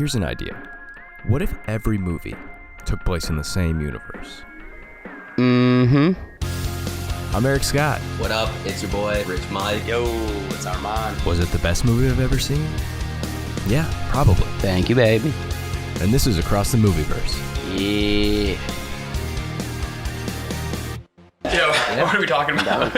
Here's an idea. What if every movie took place in the same universe? I'm Erik Scott. What up? It's your boy, Rich Mike. Yo, it's Armand. Was it the best movie I've ever seen? Yeah, probably. Thank you, baby. And this is Across the Movieverse. Yeah. Yo, what are we talking about?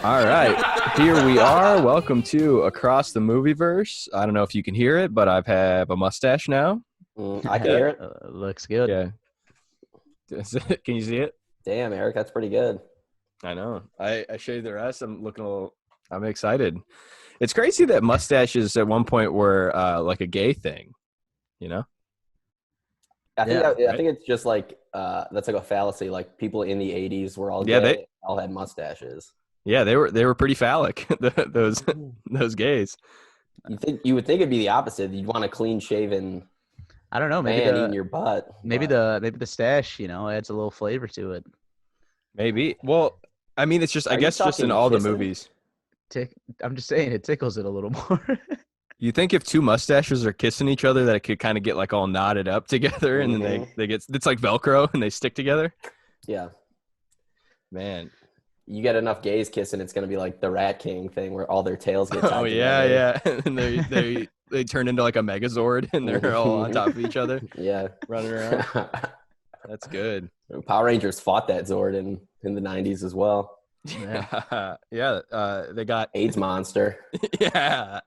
All right, here we are. Welcome to Across the Movieverse. I don't know if you can hear it, but I have a mustache now. I can hear it. Looks good. Yeah. Can you see it? Damn, Eric, that's pretty good. I know. I shaved the rest. I'm excited. It's crazy that mustaches at one point were like a gay thing, you know? I think it's just like that's like a fallacy. Like people in the '80s were all gay, they all had mustaches. Yeah, they were pretty phallic. those gays. You would think it'd be the opposite. You'd want a clean shaven I don't know. Maybe man eating your butt. maybe the stash, adds a little flavor to it. Maybe. Well, I mean, it's just Are I you guess just in talking all the kissing? movies. I'm just saying it tickles it a little more. You think if two mustaches are kissing each other that it could kind of get like all knotted up together and then they get it's like Velcro and they stick together? Yeah, Man. you get enough gays kissing, it's gonna be like the Rat King thing where all their tails get tied Oh together. yeah. And they turn into like a Megazord and they're all on top of each other Yeah. running around. That's good. Power Rangers fought that Zord in the '90s as well. Yeah. Yeah. They got AIDS monster. Yeah.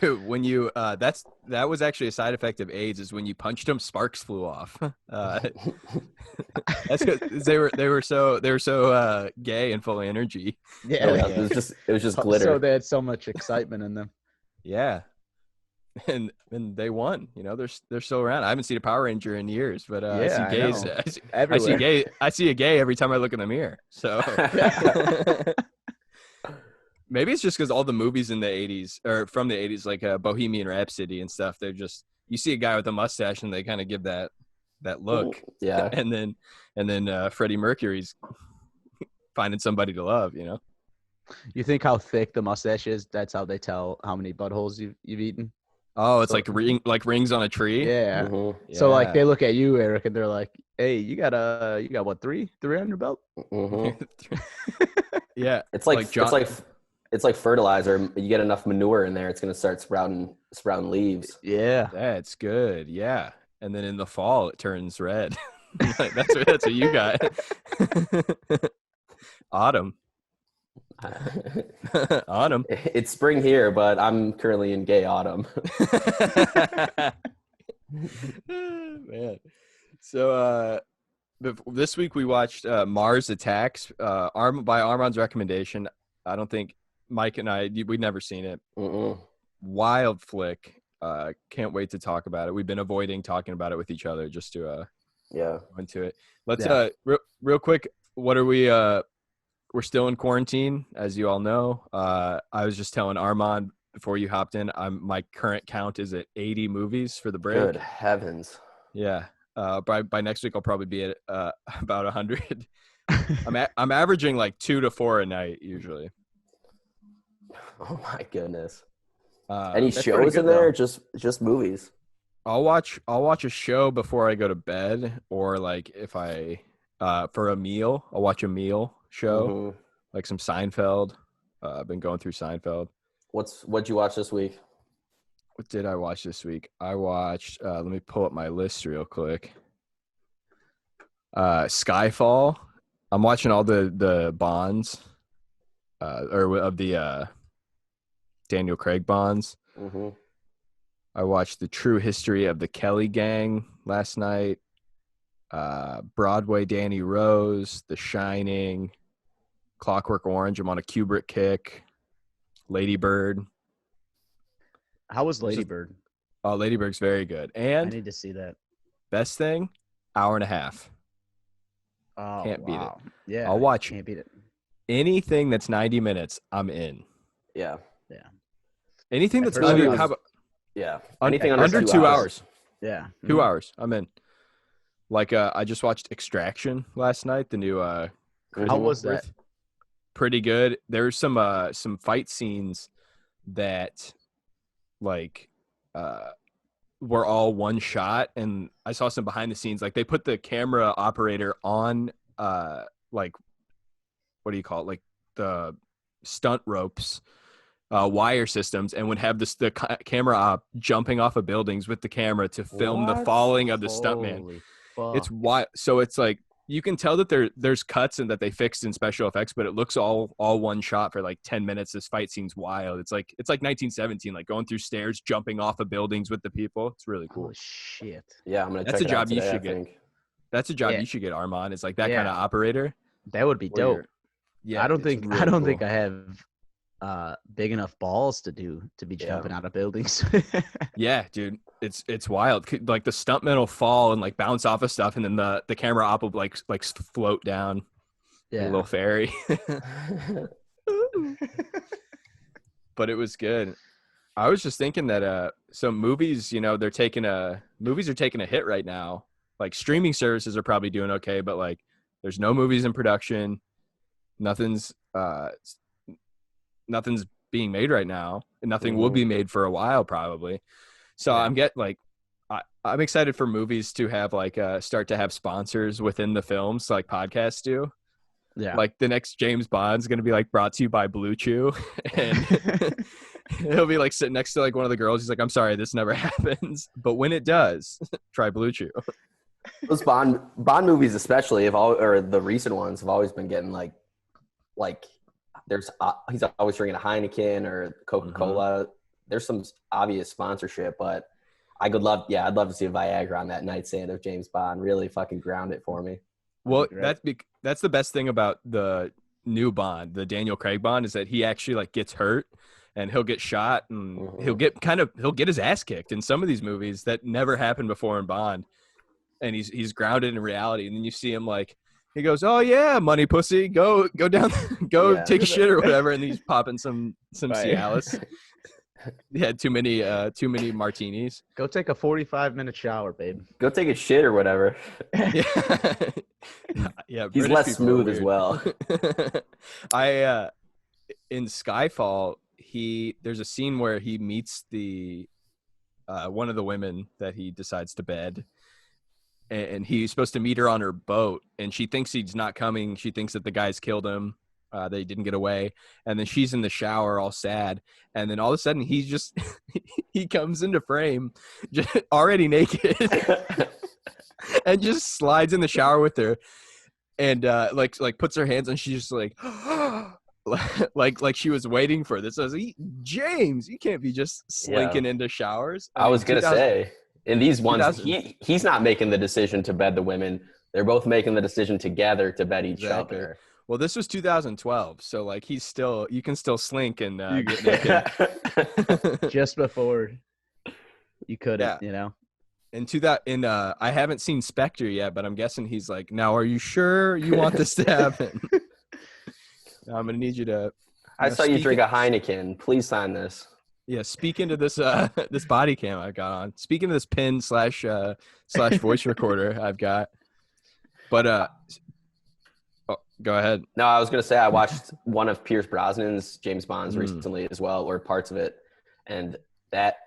Dude, when you that was actually a side effect of AIDS is when you punched them, sparks flew off. That's because they were so gay and full of energy. Yeah, it was just glitter. So they had so much excitement in them. Yeah. And they won. They're still around. I haven't seen a Power Ranger in years, but I see gays. I see a gay every time I look in the mirror. So maybe it's just because all the movies in the 80s or from the 80s, like Bohemian Rhapsody and stuff, they're just you see a guy with a mustache and they kind of give that look. Yeah. And then Freddie Mercury's finding somebody to love. You think how thick the mustache is? That's how they tell how many buttholes you've eaten. Oh, it's like rings on a tree. Yeah. Mhm. So like they look at you, Eric, and they're like, "Hey, you got what three on your belt?" Mhm. Yeah. It's like fertilizer. You get enough manure in there, it's gonna start sprouting leaves. Yeah. That's good. Yeah. And then in the fall it turns red. that's what you got. Autumn. Autumn. It's spring here, but I'm currently in gay autumn. Man. So this week we watched Mars Attacks by Armand's recommendation. I don't think Mike and we'd never seen it. Mm-mm. Wild flick. Can't wait to talk about it. We've been avoiding talking about it with each other just to Yeah. go into it. Let's real quick, what are we we're still in quarantine, as you all know. I was just telling Armand before you hopped in, my current count is at 80 movies for the break. Good heavens. Yeah. By next week I'll probably be at about 100. I'm averaging like 2 to 4 a night usually. Oh my goodness. That's Any pretty shows good, in there? though. Just movies. I'll watch a show before I go to bed, or like if I for a meal, I'll watch a meal show, Mhm. like some Seinfeld. I've been going through Seinfeld. What'd you watch this week? What did I watch this week? I watched let me pull up my list real quick. Skyfall. I'm watching all the Bonds or of the Daniel Craig Bonds. Mm-hmm. I watched The True History of the Kelly Gang last night. Broadway Danny Rose, The Shining, Clockwork Orange. I'm on a Kubrick kick. Lady Bird. How was Lady Bird? Oh, Lady Bird's very good. I And need to see that. best thing, hour and a half. Oh, Can't beat it. Yeah, I'll watch Can't beat it. anything that's 90 minutes. I'm in. Yeah. Anything At that's first going to I be was- how about Yeah. anything Anything under 2 hours. Yeah. 2 hours. I'm in. Like I just watched Extraction last night. The new How was that? pretty good. There's some fight scenes that like were all one shot, and I saw some behind the scenes. Like they put the camera operator on like what do you call it? Like the stunt ropes, wire systems, and would have the camera op jumping off of buildings with the camera to film the falling of the stuntman. It's wild. So it's like you can tell that there's cuts and that they fixed in special effects, but it looks all one shot for like 10 minutes. This fight seems wild. It's like 1917, like going through stairs, jumping off of buildings with the people. It's really cool. Oh shit. Yeah, I'm gonna. That's check a it out job you today, should I get. think. That's a job Yeah. you should get, Armand. Is like that Yeah. kind of operator. That would be dope. Yeah, I don't it's think really I don't cool. think I have big enough balls to be jumping out of buildings. Yeah, dude, it's wild. Like the stuntman will fall and like bounce off of stuff, and then the camera op will like float down, like a little fairy. But it was good. I was just thinking that so movies, you know, movies are taking a hit right now. Like streaming services are probably doing okay, but like there's no movies in production. Nothing's being made right now, and nothing will be made for a while probably. So I'm excited for movies to have like start to have sponsors within the films, like podcasts do. Yeah. Like the next James Bond's going to be like brought to you by Blue Chew, and he'll be like sitting next to like one of the girls. He's like, "I'm sorry, this never happens, but when it does, try Blue Chew." Those Bond movies, especially, or the recent ones, have always been getting like there's he's always drinking a Heineken or Coca-Cola. There's some obvious sponsorship, but I'd love to see a Viagra on that nightstand of James Bond. Really fucking ground it for me. Well, that's the best thing about the new Bond, the Daniel Craig Bond, is that he actually like gets hurt and he'll get shot and he'll get his ass kicked in some of these movies that never happened before in Bond. And he's grounded in reality. And then you see him like, he goes, "Oh yeah, money pussy, go down, take a shit or whatever." And he's popping some Cialis. He had too many martinis. Go take a 45-minute shower, babe. Go take a shit or whatever. Yeah, He's British less people are smooth as weird. well. In Skyfall, there's a scene where he meets the one of the women that he decides to bed. And he's supposed to meet her on her boat, and she thinks he's not coming. She thinks that the guys killed him, that he didn't get away. And then she's in the shower all sad. And then all of a sudden he just he comes into frame just already naked and just slides in the shower with her. And like puts her hands on. She's just like like she was waiting for this. I was like, James, you can't be just slinking into showers. I was gonna say, in these ones, he's not making the decision to bed the women. They're both making the decision together to bed each other. Well, this was 2012, so like you can still slink and get naked. Just before you couldn't, you know. I haven't seen Spectre yet, but I'm guessing he's like, "Now, are you sure you want this to happen? I'm gonna need you to." I saw you drink a Heineken. Please sign this. Yeah, speaking to this this body cam I've got on. Speaking to this pin slash voice recorder I've got. But go ahead. No, I was gonna say I watched one of Pierce Brosnan's James Bonds recently as well, or parts of it, and that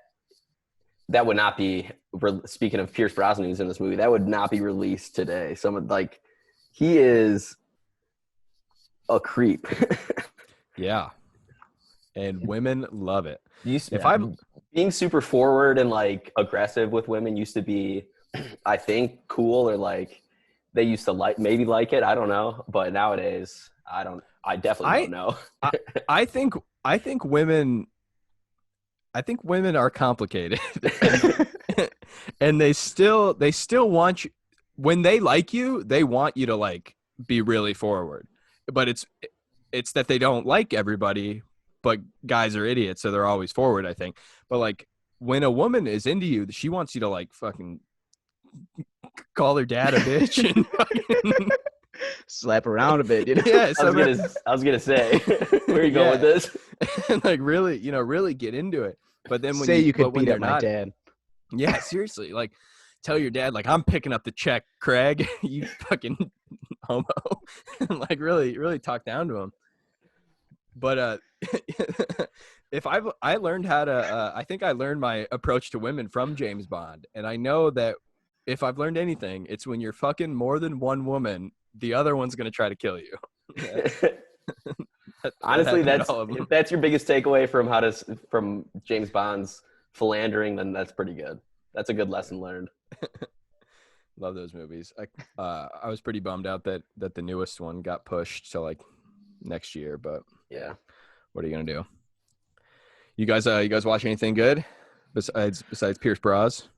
would not be. Speaking of Pierce Brosnan who's in this movie, that would not be released today. He is a creep. Yeah, and women love it. Being super forward and like aggressive with women used to be, I think, cool, or like they used to like it. I don't know, but nowadays I definitely don't know. I think women are complicated, and they still want you when they like you. They want you to like be really forward, but it's that they don't like everybody. But guys are idiots, so they're always forward, I think. But like when a woman is into you, she wants you to like fucking call her dad a bitch and fucking slap around a bit. You know? Yeah, I was gonna say, where are you going with this? And like really, really get into it. But then when you could beat up my dad. Yeah, seriously, like tell your dad, like, I'm picking up the check, Craig. You fucking homo. And like really talk down to him. But if I learned how to, I think I learned my approach to women from James Bond, and I know that if I've learned anything, it's when you're fucking more than one woman, the other one's gonna try to kill you. Honestly, if that's your biggest takeaway from James Bond's philandering, then that's pretty good. That's a good lesson learned. Love those movies. I was pretty bummed out that the newest one got pushed to like next year, but yeah, what are you gonna do? You guys watch anything good besides Pierce Bros?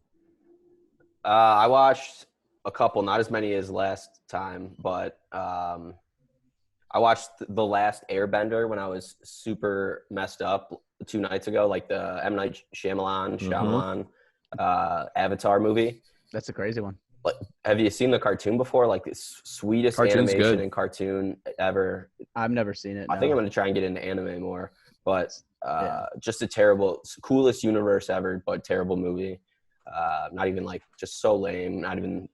I watched a couple, not as many as last time, but I watched The Last Airbender when I was super messed up 2 nights ago, like the M. Night Shyamalan Avatar movie. That's a crazy one. Like, have you seen the cartoon before? Like the sweetest Cartoon's animation good. and cartoon ever. I've never seen it. I think I'm going to try and get into anime more, but just a terrible, coolest universe ever, but terrible movie. Not even like just so lame. Not even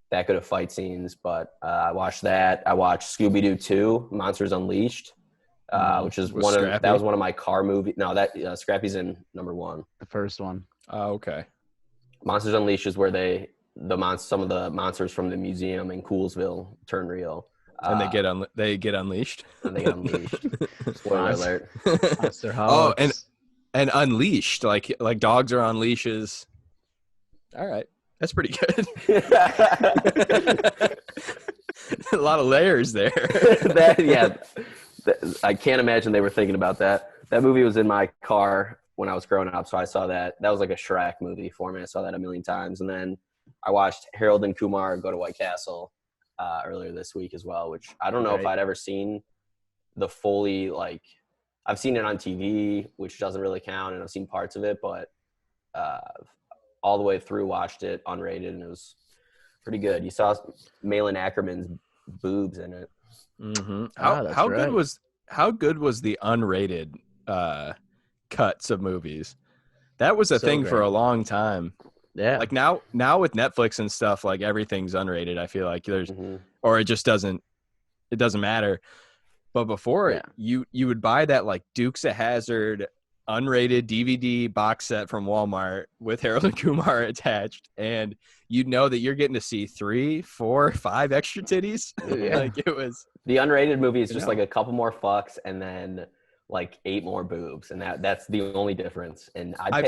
that good of fight scenes, but I watched that. I watched Scooby-Doo 2, Monsters Unleashed, which is that was one of my car movies. No, that Scrappy's in number 1. The first one. Oh, okay. Monsters Unleashed is where some of the monsters from the museum in Coolsville turn real. And they get unleashed. And they get unleashed. Spoiler alert. Monster Oh, Hogs. and unleashed, like dogs are on leashes. All right. That's pretty good. A lot of layers there. I can't imagine they were thinking about that. That movie was in my car when I was growing up, so I saw that. That was like a Shrek movie for me. I saw that a million times. And then I watched Harold and Kumar Go to White Castle earlier this week as well, which I don't know if I'd ever seen the fully, like, I've seen it on TV, which doesn't really count, and I've seen parts of it, but all the way through watched it unrated, and it was pretty good. You saw Malin Ackerman's boobs in it. Mm-hmm. How good was the unrated cuts of movies? That was a thing for a long time. Yeah. Like now with Netflix and stuff, like everything's unrated. I feel like there's or it just doesn't matter. But before you would buy that like Dukes of Hazzard unrated DVD box set from Walmart with Harold and Kumar attached, and you'd know that you're getting to see 3, 4, 5 extra titties. Like it was the unrated movie is just like a couple more fucks and then like 8 more boobs, and that's the only difference. And I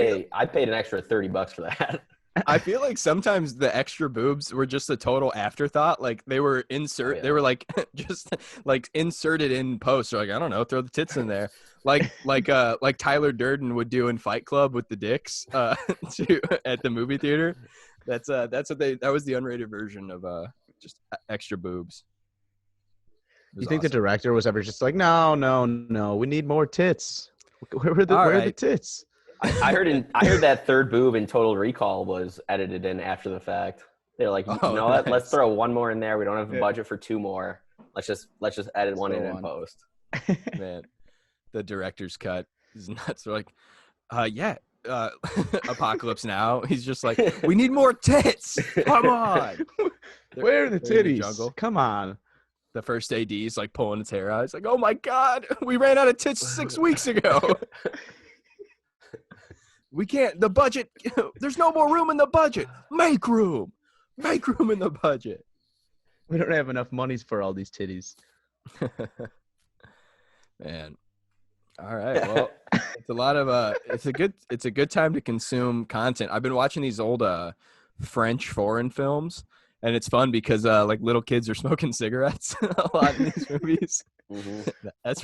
paid an extra $30 for that. I feel like sometimes the extra boobs were just a total afterthought. Like they were they were like just like inserted in post. Or like, I don't know, throw the tits in there. Like Tyler Durden would do in Fight Club with the dicks at the movie theater. That was the unrated version of just extra boobs. You think the director was ever just like, no, we need more tits. Where are the tits? I heard that third boob in Total Recall was edited in after the fact. They're like, nice. Let's throw 1 more in there. We don't have a budget for 2 more. Let's just edit one in and post. Man, the director's cut is nuts. They're like, Apocalypse Now. He's just like, we need more tits. Come on. Where are the titties? Come on. The first AD's like pulling its hair out. It's like, oh my God, we ran out of tits 6 weeks ago. We can't, the budget, there's no more room in the budget. Make room in the budget. We don't have enough monies for all these titties. Man. All right. Well, it's a lot of, it's a good time to consume content. I've been watching these old French foreign films, and it's fun because like little kids are smoking cigarettes a lot in these movies. Mm-hmm. That's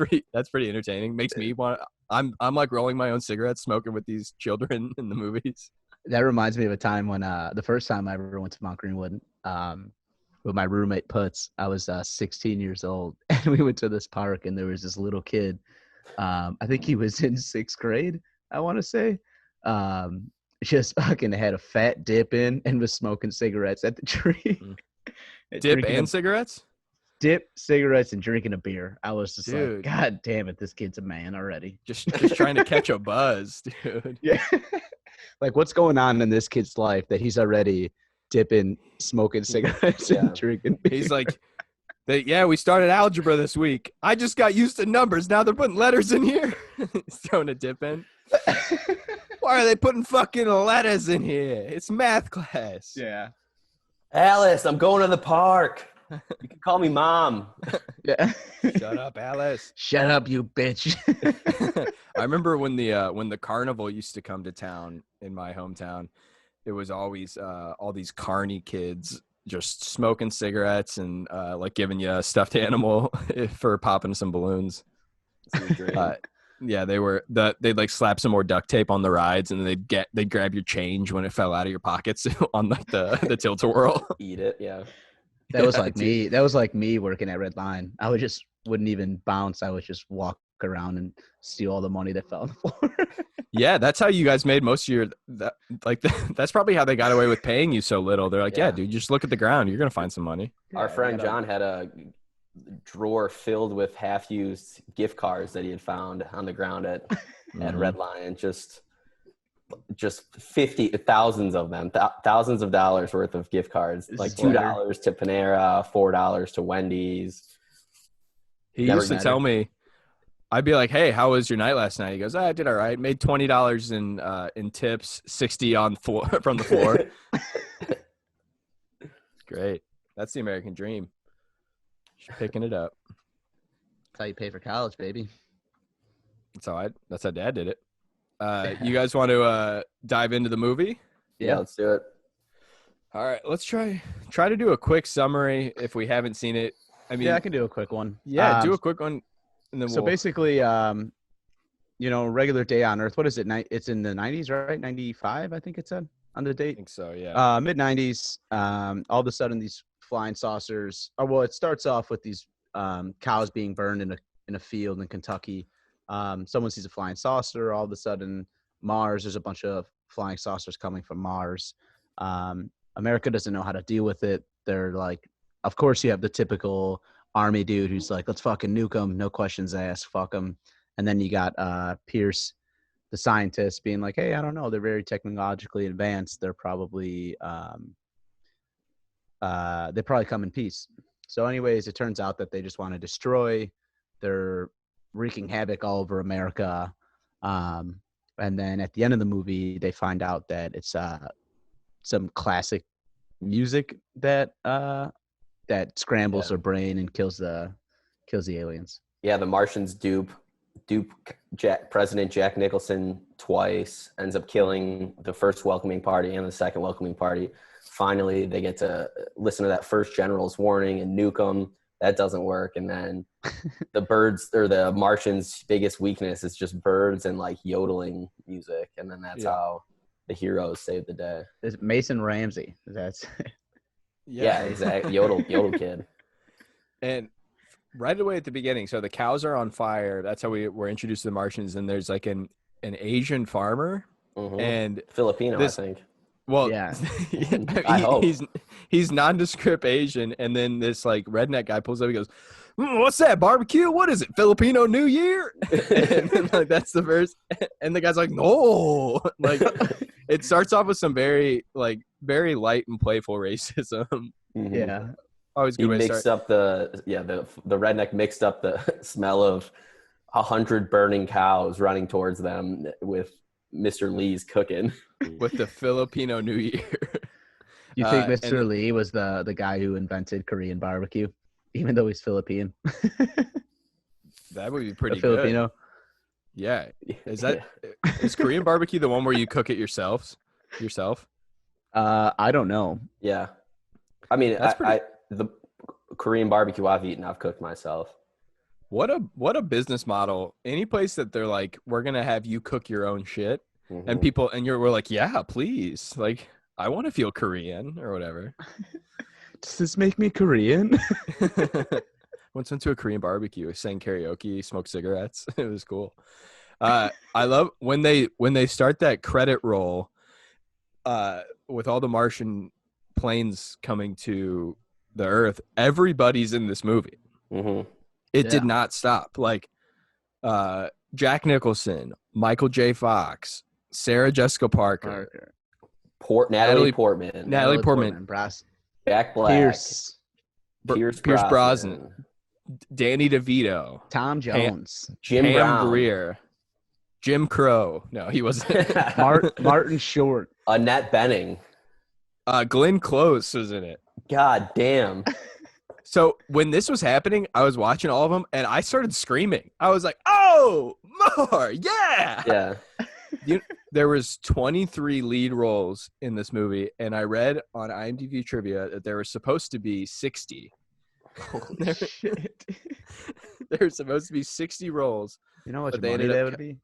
pretty entertaining. Makes me want. I'm like rolling my own cigarettes, smoking with these children in the movies. That reminds me of a time when the first time I ever went to Mount Greenwood with my roommate Putz. I was 16 years old, and we went to this park, and there was this little kid. I think he was in 6th grade. I want to say. Just fucking had a fat dip in and was smoking cigarettes at the tree. Dip and cigarettes? Dip, cigarettes, and drinking a beer. I was just like, God damn it, this kid's a man already. Just trying to catch a buzz, dude. Yeah. Like, what's going on in this kid's life that he's already dipping, smoking cigarettes, and drinking beer? He's like, We started algebra this week. I just got used to numbers. Now they're putting letters in here. He's throwing a dip in. Why are they putting fucking letters in here? It's math class. Yeah. Alice, I'm going to the park. You can call me Mom. Yeah. Shut up, Alice. Shut up, you bitch. I remember when the carnival used to come to town in my hometown. It was always all these carny kids just smoking cigarettes and like giving you a stuffed animal for popping some balloons. Yeah, they'd like slap some more duct tape on the rides, and then they'd grab your change when it fell out of your pockets on like the tilt-a-whirl. Eat it, yeah. That was like me. That was like me working at Red Line. I wouldn't even bounce. I would just walk around and steal all the money that fell on the floor. Yeah, that's how you guys made most of your that's probably how they got away with paying you so little. They're like, yeah dude, just look at the ground. You're gonna find some money. Our friend John had a drawer filled with half-used gift cards that he had found on the ground at Red Lion. Just thousands of them, thousands of dollars worth of gift cards, like $2 to Panera, $4 to Wendy's. He used to tell me, I'd be like, hey, how was your night last night? He goes, I did all right. Made $20 in tips, 60 on from the floor. Great. That's the American dream. Just picking it up. That's how you pay for college, baby. That's how Dad did it. You guys want to dive into the movie? Yeah, let's do it. All right, let's try to do a quick summary if we haven't seen it. I mean, I can do a quick one. Yeah, do a quick one. And then basically, regular day on Earth. What is it? It's in the 90s, right? 95, I think it said on the date. I think so, yeah. Mid 90s. All of a sudden, these flying saucers. It starts off with these cows being burned in a field in Kentucky. Someone sees a flying saucer. All of a sudden, Mars. There's a bunch of flying saucers coming from Mars. America doesn't know how to deal with it. They're like, of course, you have the typical army dude who's like, let's fucking nuke them, no questions asked, fuck them. And then you got Pierce, the scientist, being like, hey, I don't know, they're very technologically advanced. They're probably they probably come in peace. So anyways, it turns out that they just want to destroy. They're wreaking havoc all over America. And then at the end of the movie, they find out that it's some classic music that scrambles their brain and kills the aliens. Yeah, the Martians dupe President Jack Nicholson twice, ends up killing the first welcoming party and the second welcoming party. Finally, they get to listen to that first general's warning and nuke them. That doesn't work. And then the birds, or the Martians' biggest weakness is just birds and like yodeling music. And then that's how the heroes save the day. It's Mason Ramsey. That's yeah, exactly. Yodel kid. And right away at the beginning, so the cows are on fire. That's how we were introduced to the Martians. And there's like an Asian farmer and Filipino, I think. Well, yeah, I hope he's nondescript Asian, and then this like redneck guy pulls up. He goes, "What's that barbecue? What is it? Filipino New Year?" And then, like, that's the verse, and the guy's like, "No!" Like, it starts off with some very light and playful racism. Yeah, always good way to start. Up the redneck mixed up the smell of 100 burning cows running towards them with Mr. Lee's cooking. With the Filipino New Year. You think Mr. Lee was the guy who invented Korean barbecue, even though he's Philippine? That would be pretty Filipino. Good. Yeah. Is Korean barbecue the one where you cook it yourself? I don't know. Yeah. I mean, the Korean barbecue I've eaten, I've cooked myself. What a business model. Any place that they're like, we're going to have you cook your own shit. And we're like, yeah, please. Like, I want to feel Korean or whatever. Does this make me Korean? Once went to a Korean barbecue, sang karaoke, smoked cigarettes. It was cool. I love when they start that credit roll with all the Martian planes coming to the Earth. Everybody's in this movie. It did not stop. Like Jack Nicholson, Michael J. Fox, Sarah Jessica Parker, Natalie Portman, Brass, Jack Black, Pierce, Pierce Brosnan, Danny DeVito, Tom Jones, Jim Brown, Greer, Jim Crow. No, he wasn't. Martin Short, Annette Bening. Glenn Close was in it. God damn. So when this was happening, I was watching all of them, and I started screaming. I was like, "Oh, more, yeah!" Yeah. There was 23 lead roles in this movie, and I read on IMDb trivia that there were supposed to be 60. Holy shit! There were supposed to be 60 roles. You know how much But they money ended that up would be?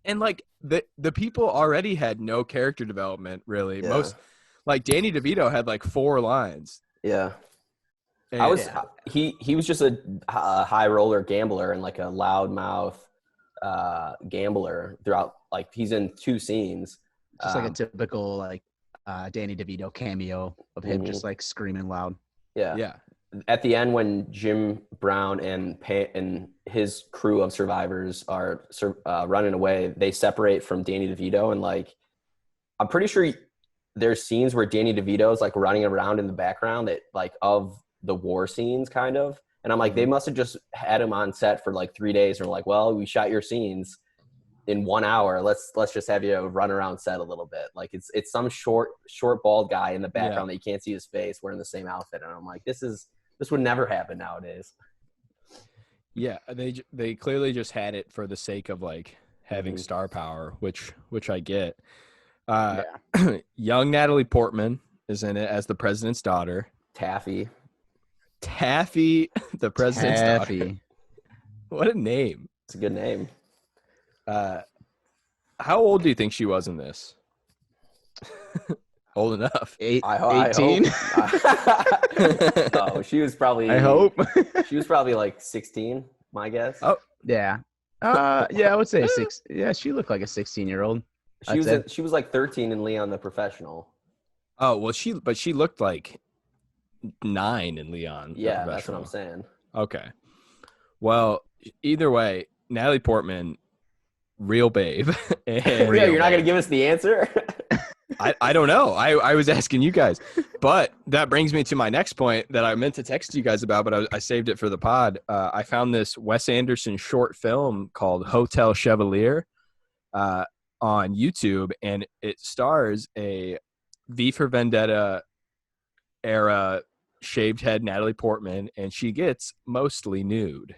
And like the people already had no character development, really. Yeah. Most, like, Danny DeVito had like 4 lines. Yeah. And He was just a high roller gambler and like a loudmouth gambler throughout. Like, he's in 2 scenes. Just like a typical like Danny DeVito cameo of him just like screaming loud. yeah. At the end, when Jim Brown and his crew of survivors are running away, they separate from Danny DeVito, and like, I'm pretty sure there's scenes where Danny DeVito is like running around in the background of the war scenes, kind of. And I'm like, they must have just had him on set for like 3 days, and like, well, we shot your scenes in 1 hour. Let's just have you run around set a little bit. Like, it's some short bald guy in the background that you can't see his face wearing the same outfit, and I'm like, this would never happen nowadays. Yeah, they clearly just had it for the sake of like having star power, which I get. Young Natalie Portman is in it as the president's daughter. Taffy, the president's daughter. What a name! It's a good name. How old do you think she was in this? Old enough. 18. Oh, she was probably. I hope. She was probably like 16. My guess. Oh yeah. Yeah, I would say 6. Yeah, she looked like a 16-year-old. She was like 13 in Leon the Professional. Oh well, she looked like 9 in Leon. Yeah, that's what I'm saying. Okay. Well, either way, Natalie Portman, real babe. You're not gonna give us the answer. I don't know. I was asking you guys, but that brings me to my next point that I meant to text you guys about, but I saved it for the pod. I found this Wes Anderson short film called Hotel Chevalier on YouTube, and it stars a V for Vendetta era shaved head Natalie Portman, and she gets mostly nude.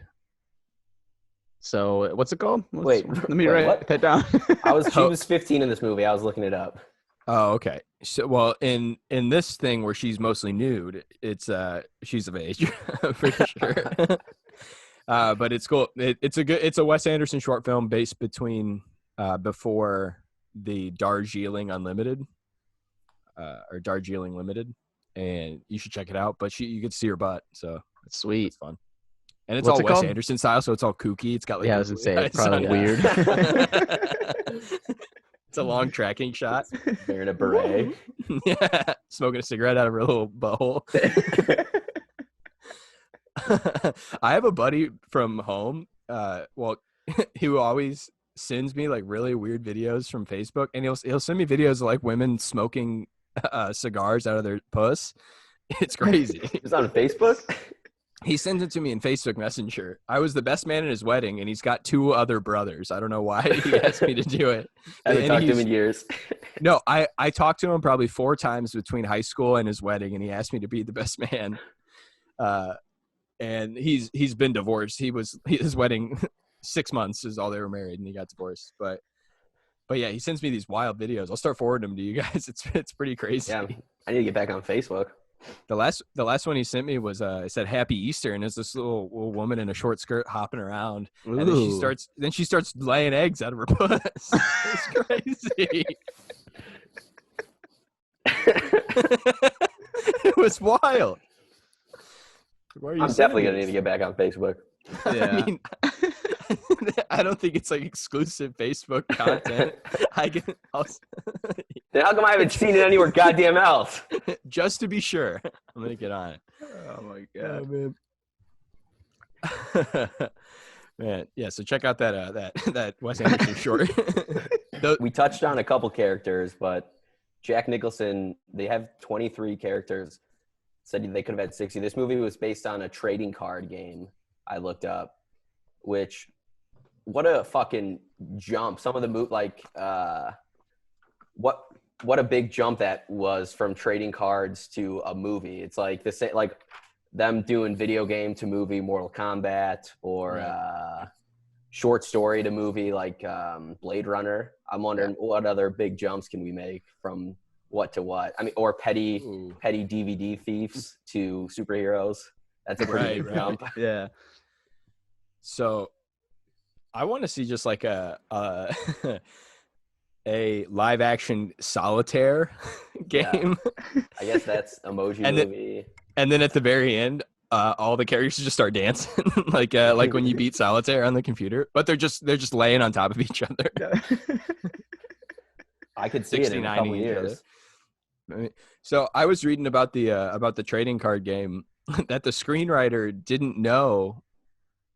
So what's it called? Let me write that down. She was 15 in this movie. I was looking it up. Oh, okay. So, well, in this thing where she's mostly nude, it's she's of age for sure. But it's cool. It's a Wes Anderson short film based between before the Darjeeling Unlimited or Darjeeling Limited, and you should check it out. But you get to see her butt, so it's sweet. It's fun. And it's all Wes Anderson style, so it's all kooky. It's got like I was gonna say it's probably weird. It's a long tracking shot. Wearing a beret. Yeah, smoking a cigarette out of her little butthole. I have a buddy from home. Who always sends me like really weird videos from Facebook, and he'll send me videos of like women smoking cigars out of their puss. It's crazy. It's on Facebook. He sends it to me in Facebook Messenger. I was the best man at his wedding, and he's got 2 other brothers. I don't know why he asked me to do it. I haven't talked to him in years. No, I talked to him probably 4 times between high school and his wedding, and he asked me to be the best man. And he's been divorced. His wedding 6 months is all they were married, and he got divorced. But yeah, he sends me these wild videos. I'll start forwarding them to you guys. It's pretty crazy. Yeah, I need to get back on Facebook. The last one he sent me was it said Happy Easter, and it's this little woman in a short skirt hopping around. Ooh. And then she starts laying eggs out of her puss. It's crazy. It was wild. I'm definitely gonna need to get back on Facebook. Yeah. I mean, I don't think it's like exclusive Facebook content. Then how come I haven't seen it anywhere goddamn else? Just to be sure, I'm gonna get on it. Oh my god, man. Yeah, so check out that Wes Anderson short. We touched on a couple characters, but Jack Nicholson, they have 23 characters. said they could have had 60. This movie was based on a trading card game I looked up, which what a fucking jump. Some of the what a big jump that was from trading cards to a movie. It's like the same, like them doing video game to movie, Mortal Kombat, or short story to movie like Blade Runner. I'm wondering what other big jumps can we make from what to what? I mean, or petty DVD thieves to superheroes. That's a pretty big jump. Yeah. So I want to see just like a live action solitaire game. Yeah. I guess that's emoji movie. And then at the very end, all the characters just start dancing like when you beat solitaire on the computer, but they're just laying on top of each other. I could see it in a couple years. So I was reading about the trading card game that the screenwriter didn't know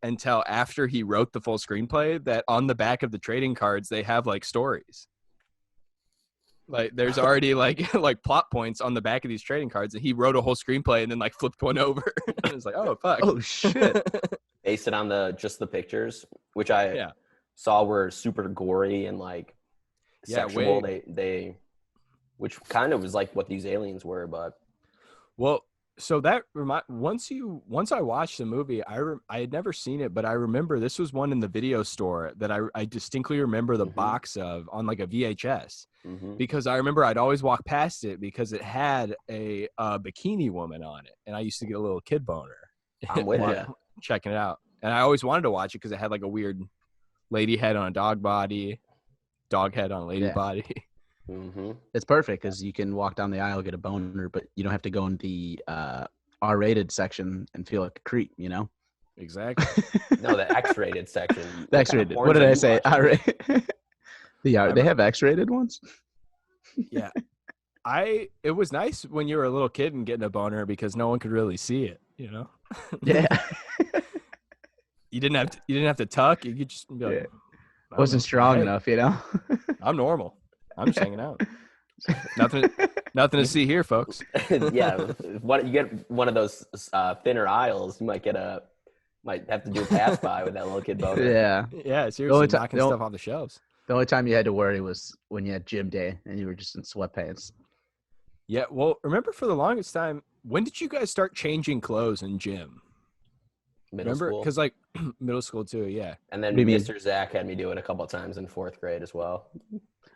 until after he wrote the full screenplay that on the back of the trading cards they have like stories. Like there's already like plot points on the back of these trading cards, and he wrote a whole screenplay and then like flipped one over. And it's like, oh fuck. Oh shit. Based it on just the pictures, which I saw were super gory and like sexual. They which kind of was like what these aliens were, but so that once I watched the movie, I had never seen it, but I remember this was one in the video store that I distinctly remember the box of on like a VHS, because I remember I'd always walk past it because it had a bikini woman on it, and I used to get a little kid boner. I'm with you. Checking it out, and I always wanted to watch it because it had like a weird lady head on a dog body, dog head on a lady body. It's perfect because you can walk down the aisle, get a boner, but you don't have to go in the R-rated section and feel like a creep, you know? Exactly. No, the X-rated section. The X-rated. What did I say? R-rated. They have X-rated ones? Yeah. It was nice when you were a little kid and getting a boner because no one could really see it, you know? Yeah. You didn't have to tuck. You could just be like, wasn't strong enough, you know? I'm normal. I'm just hanging out. Nothing to see here, folks. Yeah, you get one of those thinner aisles, you might have to do a pass by with that little kid boner. Yeah. Seriously, knocking stuff off the shelves. The only time you had to worry was when you had gym day and you were just in sweatpants. Yeah. Well, remember for the longest time, when did you guys start changing clothes in gym? Middle school. Because like middle school too. Yeah. And then Mr. Zach had me do it a couple of times in 4th grade as well.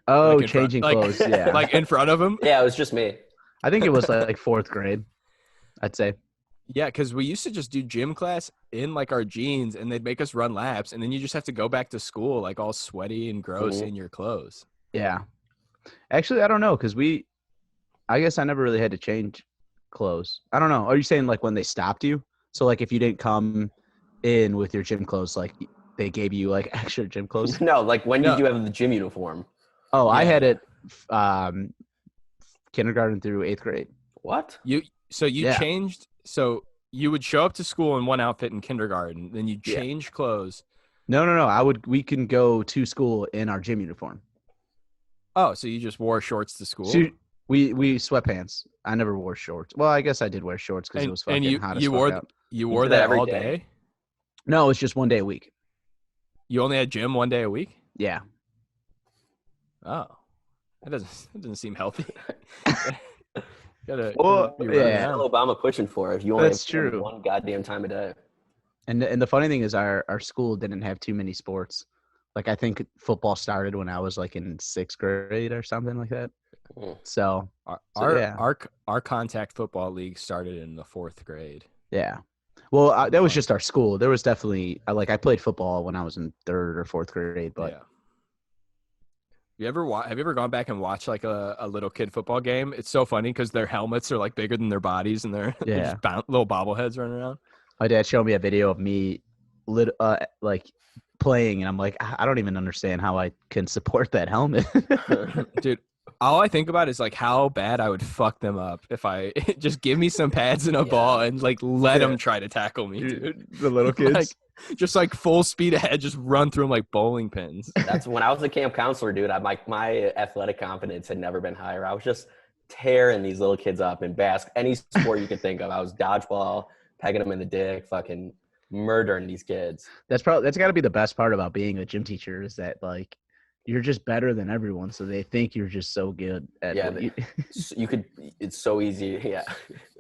Oh, like changing clothes, yeah. Like in front of him? Yeah, it was just me. I think it was like 4th grade, I'd say. Yeah, because we used to just do gym class in like our jeans, and they'd make us run laps, and then you just have to go back to school like all sweaty and gross in your clothes. Yeah. Actually, I don't know, because I guess I never really had to change clothes. I don't know. Are you saying like when they stopped you? So like if you didn't come in with your gym clothes, like they gave you like extra gym clothes? No, like when did you have the gym uniform? Oh, yeah. I had it kindergarten through 8th grade. What? You changed. So you would show up to school in one outfit in kindergarten, then you change clothes. No. We can go to school in our gym uniform. Oh, so you just wore shorts to school? So we sweatpants. I never wore shorts. Well, I guess I did wear shorts because it was fucking hot as fuck out. You wore that all day? No, it was just one day a week. You only had gym one day a week? Yeah. Oh, that doesn't seem healthy. Obama pushing for it. You only That's have true. One goddamn time a day. And the funny thing is, our school didn't have too many sports. Like I think football started when I was like in 6th grade or something like that. So our contact football league started in the 4th grade. Yeah. Well, that was just our school. There was definitely I played football when I was in 3rd or 4th grade, but. Yeah. Have you ever gone back and watched like a little kid football game? It's so funny because their helmets are like bigger than their bodies, and they're just little bobbleheads running around. My dad showed me a video of me like playing, and I'm like, I don't even understand how I can support that helmet. Dude, all I think about is like how bad I would fuck them up if I just give me some pads and a ball and like let them try to tackle me, dude. The little kids. Just like full speed ahead, just run through them like bowling pins. That's when I was a camp counselor, dude. My athletic confidence had never been higher. I was just tearing these little kids up in any sport you could think of. I was dodgeball, pegging them in the dick, fucking murdering these kids. That's got to be the best part about being a gym teacher is that like you're just better than everyone, so they think you're just so good at what you could. It's so easy. Yeah,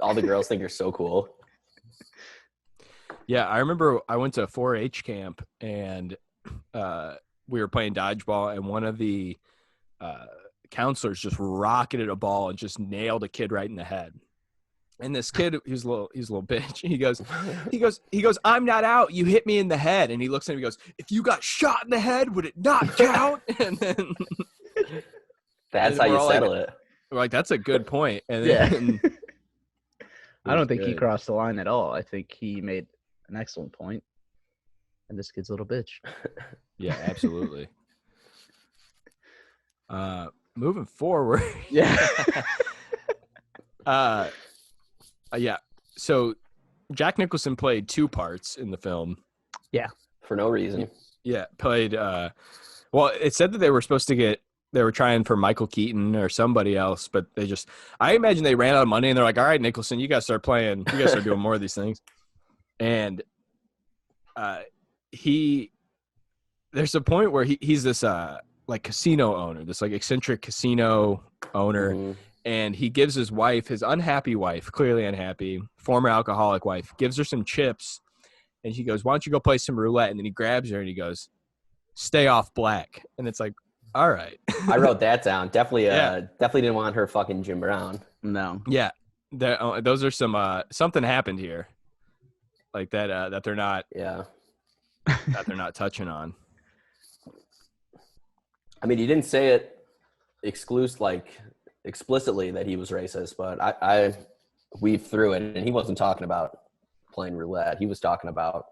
all the girls think you're so cool. Yeah, I remember I went to a 4-H camp and we were playing dodgeball, and one of the counselors just rocketed a ball and just nailed a kid right in the head. And this kid, he's a little bitch. He goes, "I'm not out. You hit me in the head." And he looks at him, he goes, "If you got shot in the head, would it not count?" And then that's how you settle it. We're like, that's a good point. And then, I don't think he crossed the line at all. I think he made an excellent point. And this kid's a little bitch. Yeah, absolutely. Moving forward. Yeah. Yeah. So Jack Nicholson played 2 parts in the film. Yeah. For no reason. Yeah. Played, well, it said that they were trying for Michael Keaton or somebody else, but I imagine they ran out of money and they're like, "All right, Nicholson, you got to start playing. You got to start doing more of these things." And there's a point where he's this like casino owner, this like eccentric casino owner. Mm-hmm. And he gives his wife, his unhappy wife, clearly unhappy, former alcoholic wife, gives her some chips. And she goes, "Why don't you go play some roulette?" And then he grabs her and he goes, "Stay off black." And it's like, all right. I wrote that down. Definitely didn't want her fucking Jim Brown. No. Yeah. Those are something happened here. Like that they're not. Yeah. That they're not touching on. I mean, he didn't say it explicitly that he was racist, but I weaved through it, and he wasn't talking about playing roulette. He was talking about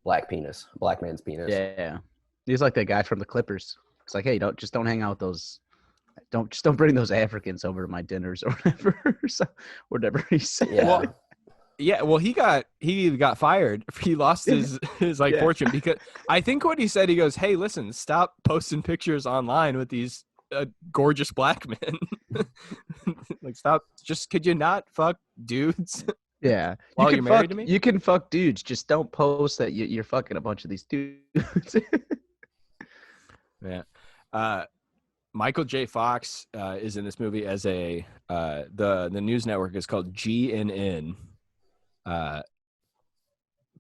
black man's penis. Yeah. He's like that guy from the Clippers. It's like, hey, don't hang out with those. Don't bring those Africans over to my dinners or whatever. Whatever he said. Yeah. Well, he got fired. He lost his fortune because I think what he said, he goes, "Hey, listen, stop posting pictures online with these gorgeous black men. Like, stop. Just could you not fuck dudes?" Yeah. While you're married to me? You can fuck dudes. Just don't post that you're fucking a bunch of these dudes. Yeah. Michael J. Fox is in this movie as the news network is called GNN.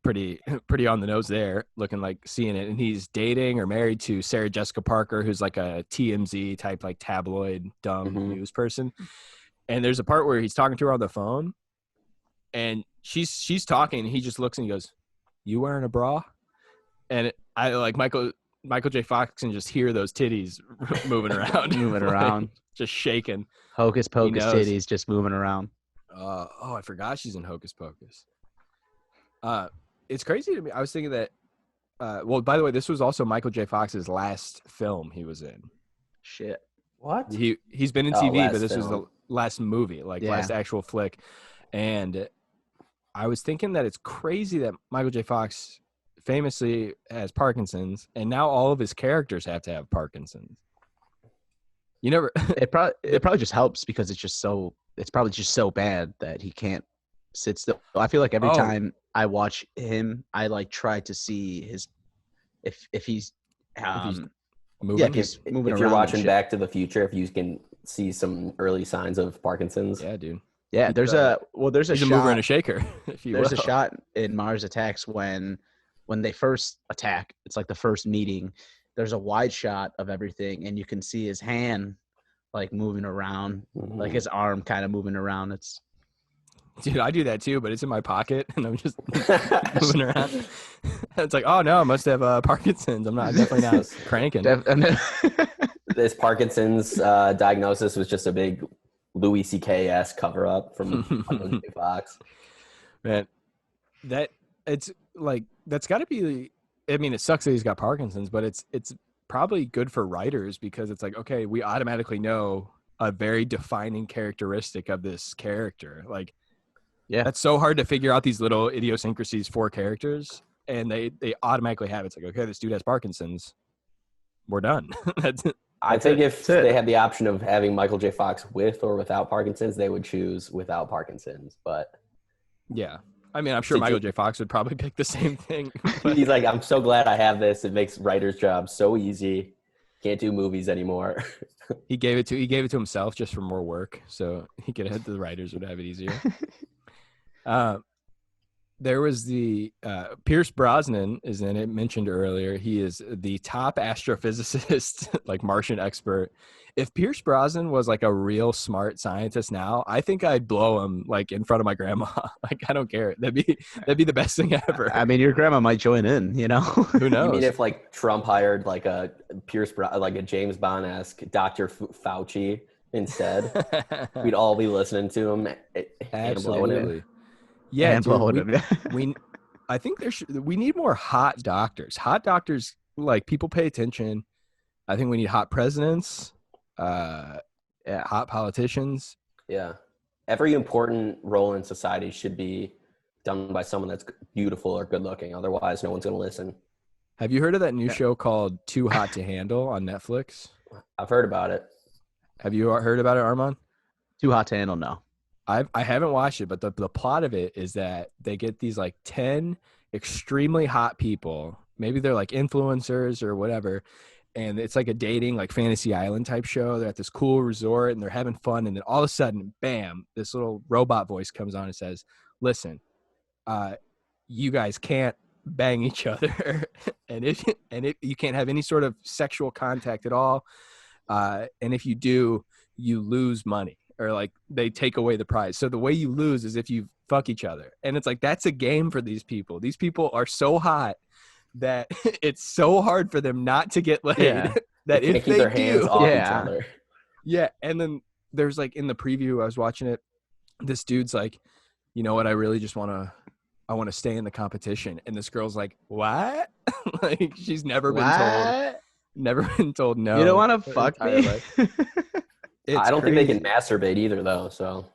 Pretty on the nose there, looking like CNN. And he's dating or married to Sarah Jessica Parker, who's like a TMZ type, like tabloid, dumb news person. And there's a part where he's talking to her on the phone, and she's talking, and he just looks and he goes, "You wearing a bra?" And I like Michael J. Fox can just hear those titties moving around, just shaking. Hocus Pocus titties just moving around. I forgot she's in Hocus Pocus. It's crazy to me. I was thinking that. Well, by the way, this was also Michael J. Fox's last film he was in. Shit. What? He's been in TV, but this film. was the last movie, last actual flick. And I was thinking that it's crazy that Michael J. Fox famously has Parkinson's, and now all of his characters have to have Parkinson's. You never. It probably just helps because it's probably just so bad that he can't sit still. I feel like every time I watch him, I like try to see if he's moving. If he's moving if around. You're watching Back to the Future, if you can see some early signs of Parkinson's. Yeah, dude. Yeah, there's a he's shot, a mover and a shaker. There's a shot in Mars Attacks when they first attack. It's like the first meeting. There's a wide shot of everything, and you can see his hand like moving around, like his arm kind of moving around. Dude, I do that too, but it's in my pocket, and I'm just moving around. It's like, oh no, I must have Parkinson's. I'm definitely not cranking. This Parkinson's diagnosis was just a big Louis C.K.-esque cover-up from Michael J. Fox. Man, that's got to be. I mean, it sucks that he's got Parkinson's, but it's probably good for writers because it's like, okay, we automatically know a very defining characteristic of this character. Like, yeah, that's so hard to figure out these little idiosyncrasies for characters, and they automatically have it. It's like, okay, this dude has Parkinson's. We're done. I think if they had the option of having Michael J. Fox with or without Parkinson's, they would choose without Parkinson's. But yeah, I mean, I'm sure Michael J. Fox would probably pick the same thing. He's like, I'm so glad I have this. It makes writers' jobs so easy. Can't do movies anymore. He gave it to himself just for more work, so he could have the writers would have it easier. There was the Pierce Brosnan is in it, mentioned earlier. He is the top astrophysicist, like Martian expert. If Pierce Brosnan was like a real smart scientist now, I think I'd blow him like in front of my grandma. Like, I don't care. That'd be the best thing ever. I mean, your grandma might join in, you know? Who knows? You mean if like Trump hired like a like a James Bond-esque Dr. Fauci instead, we'd all be listening to him. Absolutely. Yeah, dude, I think we need more hot doctors. Hot doctors, like, people pay attention. I think we need hot presidents, hot politicians. Yeah. Every important role in society should be done by someone that's beautiful or good looking. Otherwise, no one's going to listen. Have you heard of that new show called Too Hot to Handle on Netflix? I've heard about it. Have you heard about it, Armand? Too Hot to Handle, no. I haven't watched it, but the plot of it is that they get these like 10 extremely hot people. Maybe they're like influencers or whatever. And it's like a dating, like Fantasy Island type show. They're at this cool resort and they're having fun. And then all of a sudden, bam, this little robot voice comes on and says, listen, you guys can't bang each other. and if you can't have any sort of sexual contact at all. And if you do, you lose money. Or like they take away the prize. So the way you lose is if you fuck each other. And it's like, that's a game for these people. These people are so hot that it's so hard for them not to get laid. Yeah. That if keep they their hands off each Yeah. other. Yeah. And then there's like in the preview, I was watching it. This dude's like, you know what? I really just want to stay in the competition. And this girl's like, what? Like she's never been told no. You don't want to fuck me? I don't think they can masturbate either, though. So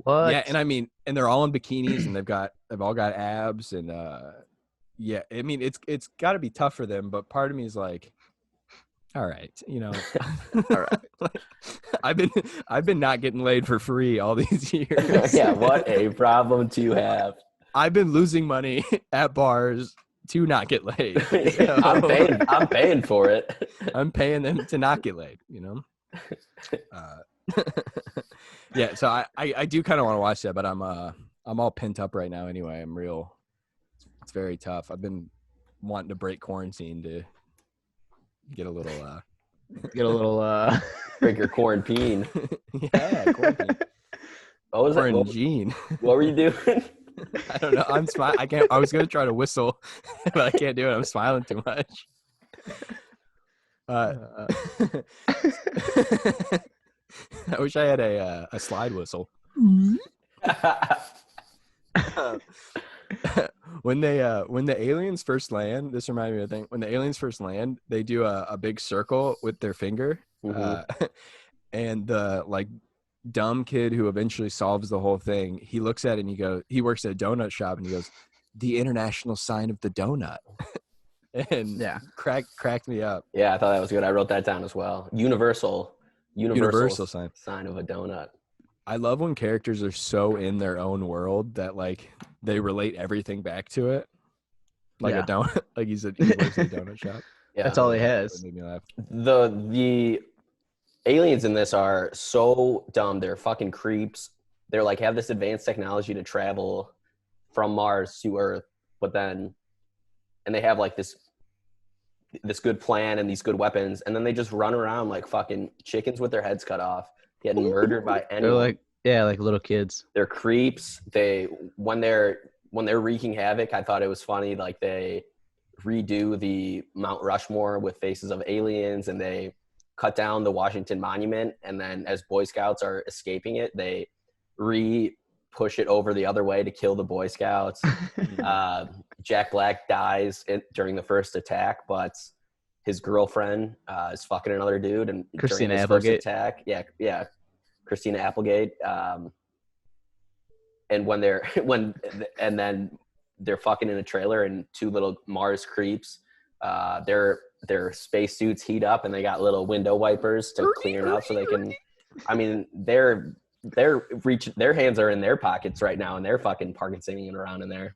What? Yeah, and I mean, and they're all in bikinis, and they've all got abs, and yeah. I mean, it's got to be tough for them, but part of me is like, all right, you know, All right. Like, I've been not getting laid for free all these years. yeah, what a problem to have. I've been losing money at bars to not get laid. So, I'm paying for it. I'm paying them to not get laid, you know? Yeah, so I do kind of want to watch that, but I'm all pent up right now anyway. It's very tough. I've been wanting to break quarantine to get a little break your quarantine. Yeah, quarantine. What was that? Quarantine. What were you doing? I don't know. I'm smiling. I was gonna try to whistle, but I can't do it. I'm smiling too much. I wish I had a slide whistle. When the aliens first land, this reminded me of a thing. When the aliens first land, they do a big circle with their finger, and the like dumb kid who eventually solves the whole thing, he looks at it and he works at a donut shop and he goes, the international sign of the donut. And Yeah. cracked me up. Yeah, I thought that was good. I wrote that down as well. Universal sign of a donut. I love when characters are so in their own world that like they relate everything back to it. Like a donut, like he works at a donut shop. Yeah, That's all he has. That made me laugh. The aliens in this are so dumb. They're fucking creeps. They're like have this advanced technology to travel from Mars to Earth, and they have like this good plan and these good weapons, and then they just run around like fucking chickens with their heads cut off, getting murdered by anyone. They're like little kids. They're creeps. When they're wreaking havoc, I thought it was funny. Like they redo the Mount Rushmore with faces of aliens, and they cut down the Washington Monument, and then as Boy Scouts are escaping it, they push it over the other way to kill the Boy Scouts. Jack Black dies during the first attack, but his girlfriend is fucking another dude, and Christina during his Applegate. first attack, yeah, Christina Applegate. And then they're fucking in a trailer, and two little Mars creeps, they're their spacesuits heat up and they got little window wipers to clean it up so they can. I mean, their hands are in their pockets right now and they're fucking Parkinsoning around in there.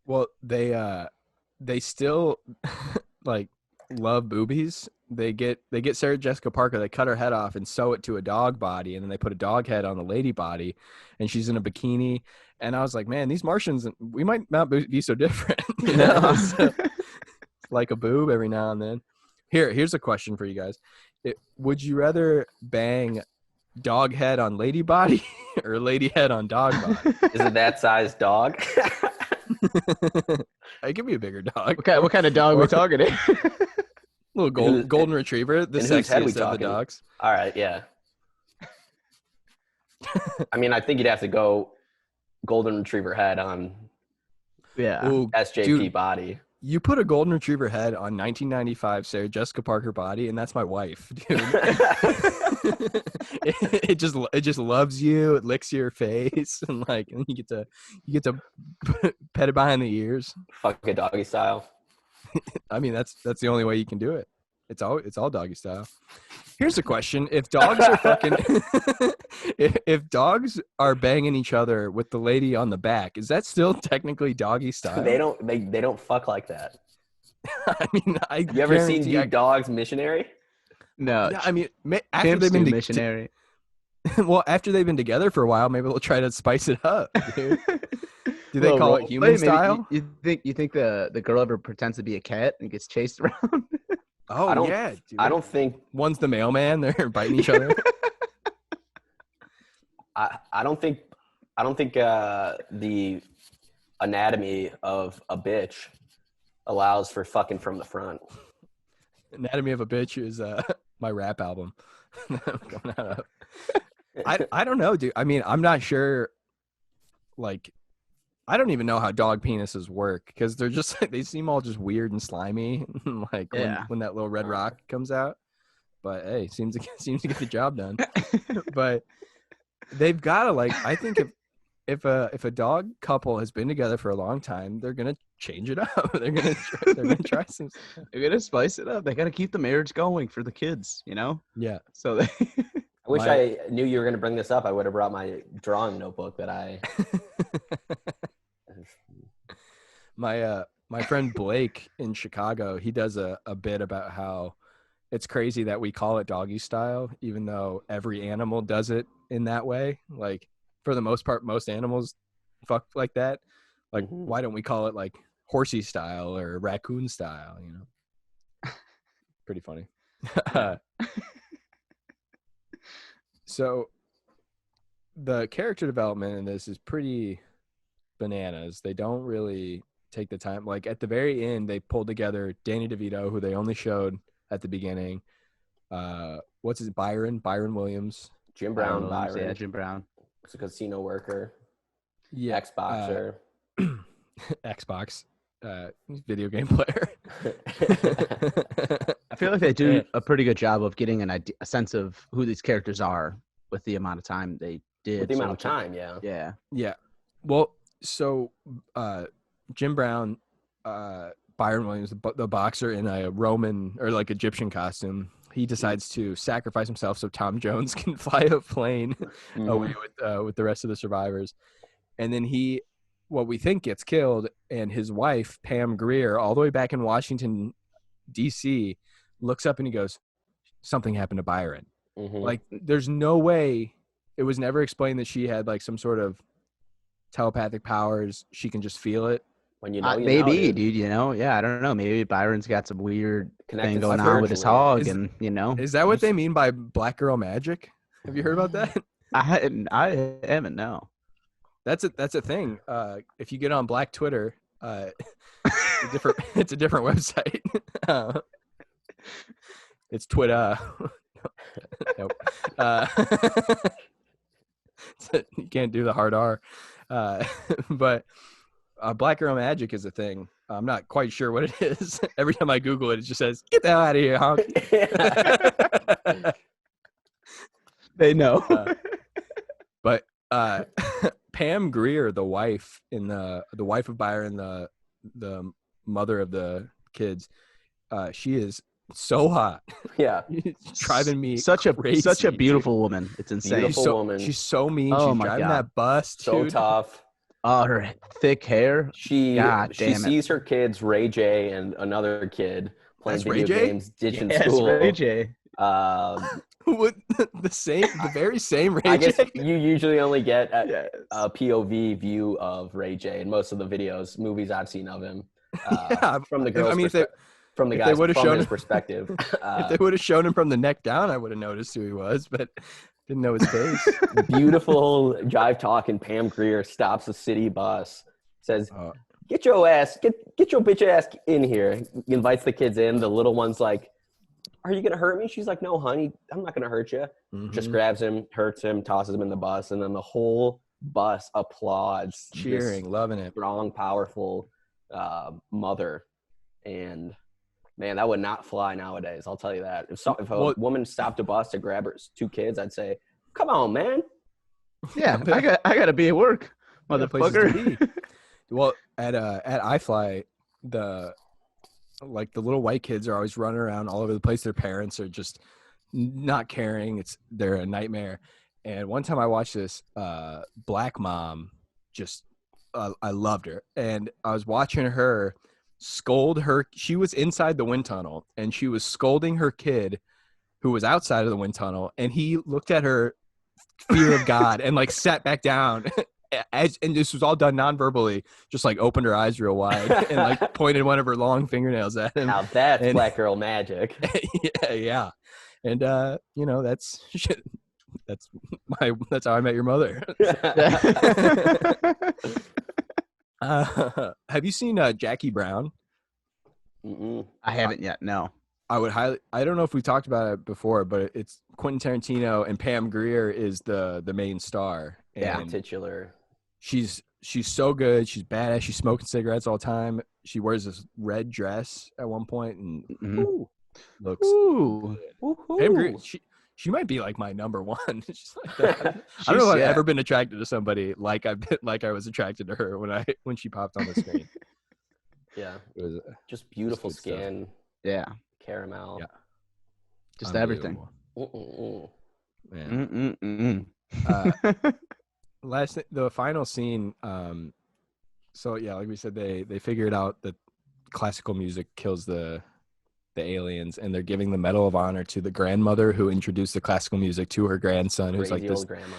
Well, they still like love boobies. They get Sarah Jessica Parker, they cut her head off and sew it to a dog body, and then they put a dog head on the lady body, and she's in a bikini. And I was like, man, these Martians, we might not be so different. You know? So, like a boob every now and then. Here's a question for you guys. Would you rather bang dog head on lady body or lady head on dog body? Is it that size dog? It could be a bigger dog. What kind of dog are we talking here? Little golden retriever, the sexiest of the dogs. All right, yeah. I mean, I think you'd have to go golden retriever head on SJP dude, body. You put a golden retriever head on 1995 Sarah Jessica Parker body, and that's my wife, dude. it just loves you. It licks your face, and you get to pet it behind the ears. Fuck a doggy style. I mean, that's the only way you can do it. It's all doggy style. Here's a question: if dogs are fucking, if dogs are banging each other with the lady on the back, is that still technically doggy style? They don't fuck like that. I mean, you ever seen Dogs Missionary? No. Yeah, I mean, after they've been missionary. Well, after they've been together for a while, maybe they'll try to spice it up. Dude. Do they call it human style? You think the girl ever pretends to be a cat and gets chased around? Oh, yeah. Dude. I don't think one's the mailman. They're biting each other. I don't think the anatomy of a bitch allows for fucking from the front. Anatomy of a Bitch is my rap album. Coming out of. I don't know, dude. I mean, I'm not sure. Like, I don't even know how dog penises work because they're just they seem all just weird and slimy, like when that little red rock comes out. But hey, seems to get the job done. But they've got to I think if a dog couple has been together for a long time, they're gonna change it up. They're gonna try some. They're gonna spice it up. They gotta keep the marriage going for the kids, you know. Yeah. So they. I wish I knew you were gonna bring this up. I would have brought my drawing notebook that I. My friend Blake in Chicago, he does a bit about how it's crazy that we call it doggy style, even though every animal does it in that way. Like, for the most part, most animals fuck like that. Like, why don't we call it like horsey style or raccoon style? You know, pretty funny. So the character development in this is pretty bananas. They don't really take the time. Like, at the very end, they pulled together Danny DeVito, who they only showed at the beginning. What's his Byron Williams, Jim Brown. Byron. Yeah, Jim Brown. He's a casino worker. Yeah, Xboxer. Xbox video game player. I feel like they do a pretty good job of getting a sense of who these characters are with the amount of time they did. With the amount of time, yeah. Yeah. Well, so Jim Brown, Byron Williams, the boxer in a Roman or like Egyptian costume, he decides to sacrifice himself so Tom Jones can fly a plane away with the rest of the survivors. And then what we think gets killed, and his wife, Pam Grier, all the way back in Washington, D.C., looks up and he goes, something happened to Byron. Like, there's no way, it was never explained that she had like some sort of telepathic powers. She can just feel it. When you know, maybe, dude, you know, yeah, I don't know. Maybe Byron's got some weird thing going on with his hog, and you know, is that what they mean by black girl magic? Have you heard about that? I haven't. No, that's a thing. If you get on Black Twitter, it's a different website. It's Twitter. Nope. You can't do the hard R. But black girl magic is a thing. I'm not quite sure what it is. Every time I Google it, it just says, "Get the hell out of here, honk." They know. But Pam Grier, the wife of Byron, the mother of the kids, She is so hot. Yeah. It's driving me such crazy, a beautiful woman. It's insane. Beautiful woman. She's so mean. Oh She's my driving God. that bus, So dude. tough. Oh, her thick hair. She damn it. sees her kids, Ray J and another kid, playing That's Ray video J? games, ditching Yes, school. Ray J. With the very same Ray I guess J. you usually only get Yes. a POV view of Ray J in most of the movies I've seen of him. Yeah, From the girl's from the if they guy's would've from shown his him- perspective. If they would have shown him from the neck down, I would have noticed who he was, but didn't know his face. Beautiful jive talking Pam Grier stops a city bus, says, Oh. get your bitch ass in here. Invites the kids in. The little one's like, are you gonna hurt me? She's like, no, honey, I'm not gonna hurt you. Just Mhm. grabs him, hurts him, tosses him in the bus, and then the whole bus applauds, this Cheering, loving it. strong, powerful mother. And man, that would not fly nowadays. I'll tell you that. If a woman stopped a bus to grab her 2 kids, I'd say, come on, man. Yeah, I gotta be at work, Yeah, places to motherfucker. be. Well, at iFly, the little white kids are always running around all over the place. Their parents are just not caring. They're a nightmare. And one time I watched this black mom, just I loved her, and I was watching her scold her. She was inside the wind tunnel, and she was scolding her kid, who was outside of the wind tunnel, and he looked at her, fear of God, and like sat back down. And this was all done non-verbally, just like opened her eyes real wide and like pointed one of her long fingernails at him. Now that's black girl magic. Yeah. And that's how I met your mother. Have you seen Jackie Brown? Mm-mm. I haven't yet. No. I don't know if we talked about it before, but it's Quentin Tarantino, and Pam Grier is the main star. Yeah. And Titular. she's so good. She's badass. She's smoking cigarettes all the time. She wears this red dress at one point and Mhm. looks Ooh. Pam Grier, she might be like my number one. She's like that. I don't know if I've ever been attracted to somebody like I was attracted to her when she popped on the screen. Yeah. It was Just beautiful good stuff. skin, Yeah. caramel. Yeah. Just everything. unbelievable. Mm-mm-mm. Man. Mm-mm. The final scene. So yeah, like we said, they figured out that classical music kills the aliens, and they're giving the Medal of Honor to the grandmother who introduced the classical music to her grandson, who's like Crazy this, old grandma.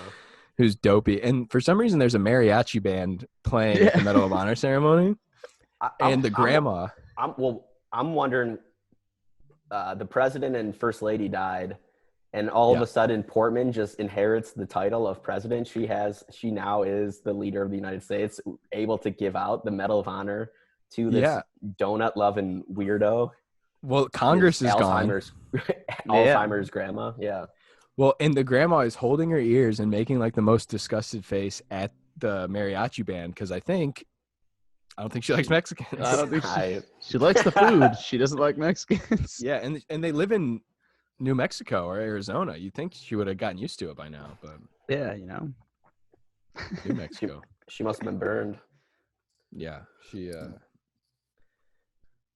who's dopey. And for some reason, there's a mariachi band playing at the Medal of Honor ceremony, and the grandma. I'm wondering. The president and first lady died, and all of a sudden Portman just inherits the title of president. She now is the leader of the United States, able to give out the Medal of Honor to this donut loving weirdo. Well, Congress is gone. Alzheimer's grandma. Yeah. Well, and the grandma is holding her ears and making like the most disgusted face at the mariachi band, because I don't think she likes Mexicans. I don't think she likes the food. She doesn't like Mexicans. Yeah, and they live in New Mexico or Arizona. You'd think she would have gotten used to it by now, but Yeah, New Mexico. She must have been burned. Yeah, she.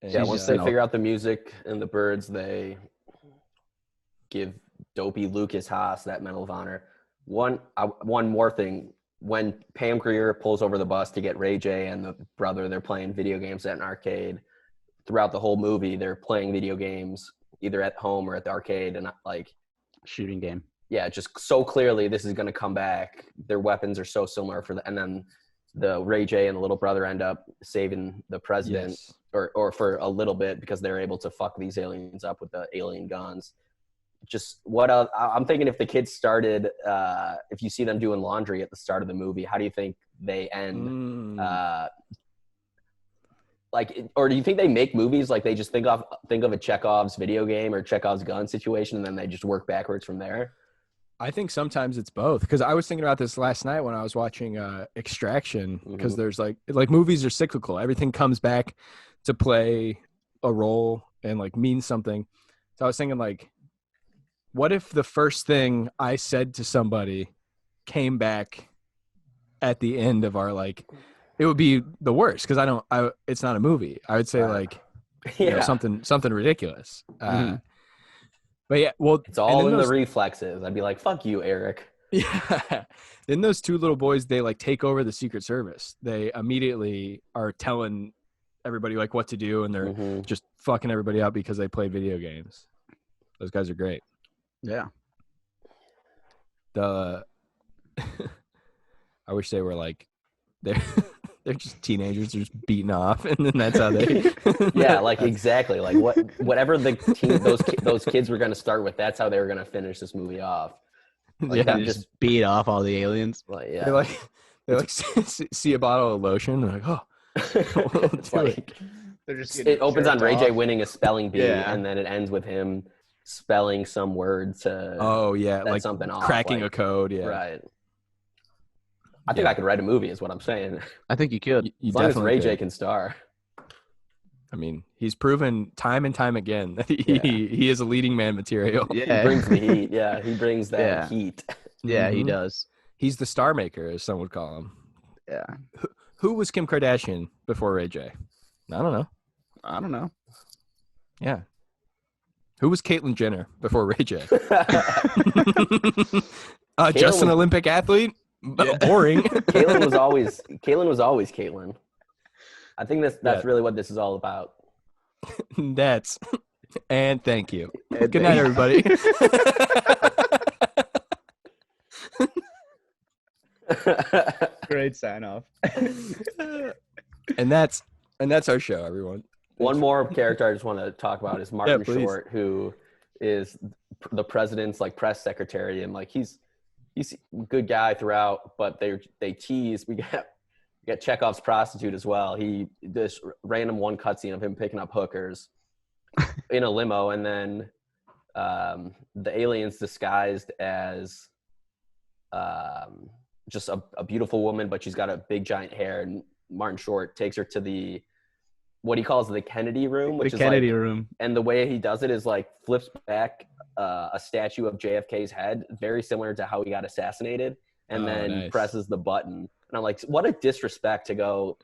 Once they figure out the music and the birds, they give dopey Lucas Haas that Medal of Honor. One more thing. When Pam Grier pulls over the bus to get Ray J and the brother, they're playing video games at an arcade. Throughout the whole movie, they're playing video games either at home or at the arcade, and like shooting game. Yeah, just so clearly this is going to come back. Their weapons are so similar and then the Ray J and the little brother end up saving the president or for a little bit because they're able to fuck these aliens up with the alien guns. Just what else? I'm thinking if the kids started, if you see them doing laundry at the start of the movie, how do you think they end? Or do you think they make movies like they just think of a Chekhov's video game or Chekhov's gun situation, and then they just work backwards from there? I think sometimes it's both, because I was thinking about this last night when I was watching Extraction, because there's like movies are cyclical. Everything comes back to play a role and like mean something. So I was thinking like, what if the first thing I said to somebody came back at the end of our it would be the worst, because it's not a movie. I would say something ridiculous. But yeah, well, it's all in the reflexes. I'd be like, "Fuck you, Eric." Yeah. Then those two little boys, they like take over the Secret Service. They immediately are telling everybody like what to do, and they're just fucking everybody up because they play video games. Those guys are great. Yeah. I wish they were like they're just teenagers, they're just beating off, and then that's how they. Yeah, like exactly, like whatever those kids were gonna start with, that's how they were gonna finish this movie off. Like, yeah, just beat off all the aliens. Like, yeah, they like see a bottle of lotion, and they're like, oh, it's like it opens on Ray J winning a spelling bee, and then it ends with him spelling some word to like something off, cracking like, a code, right. I think I could write a movie, is what I'm saying. I think you could. As long as Ray J can star. I mean, he's proven time and time again that he is a leading man material. Yeah. He brings the heat. Yeah, he brings that heat. Yeah, he does. He's the star maker, as some would call him. Yeah. Who was Kim Kardashian before Ray J? I don't know. Yeah. Who was Caitlyn Jenner before Ray J? Just an Olympic athlete? Boring. Caitlyn was always Caitlyn. I think that's really what this is all about. And thank you. Good night, everybody. Great sign off. And that's our show, everyone. One more character I just want to talk about is Martin Short, who is the president's like press secretary, and like he's a good guy throughout, but they tease. We got Chekhov's prostitute as well. He this random one cutscene of him picking up hookers in a limo, and then the aliens disguised as just a beautiful woman, but she's got a big giant hair. And Martin Short takes her to what he calls the Kennedy room, which is Kennedy room. And the way he does it is like flips back a statue of JFK's head, very similar to how he got assassinated, and then presses the button. And I'm like, what a disrespect to go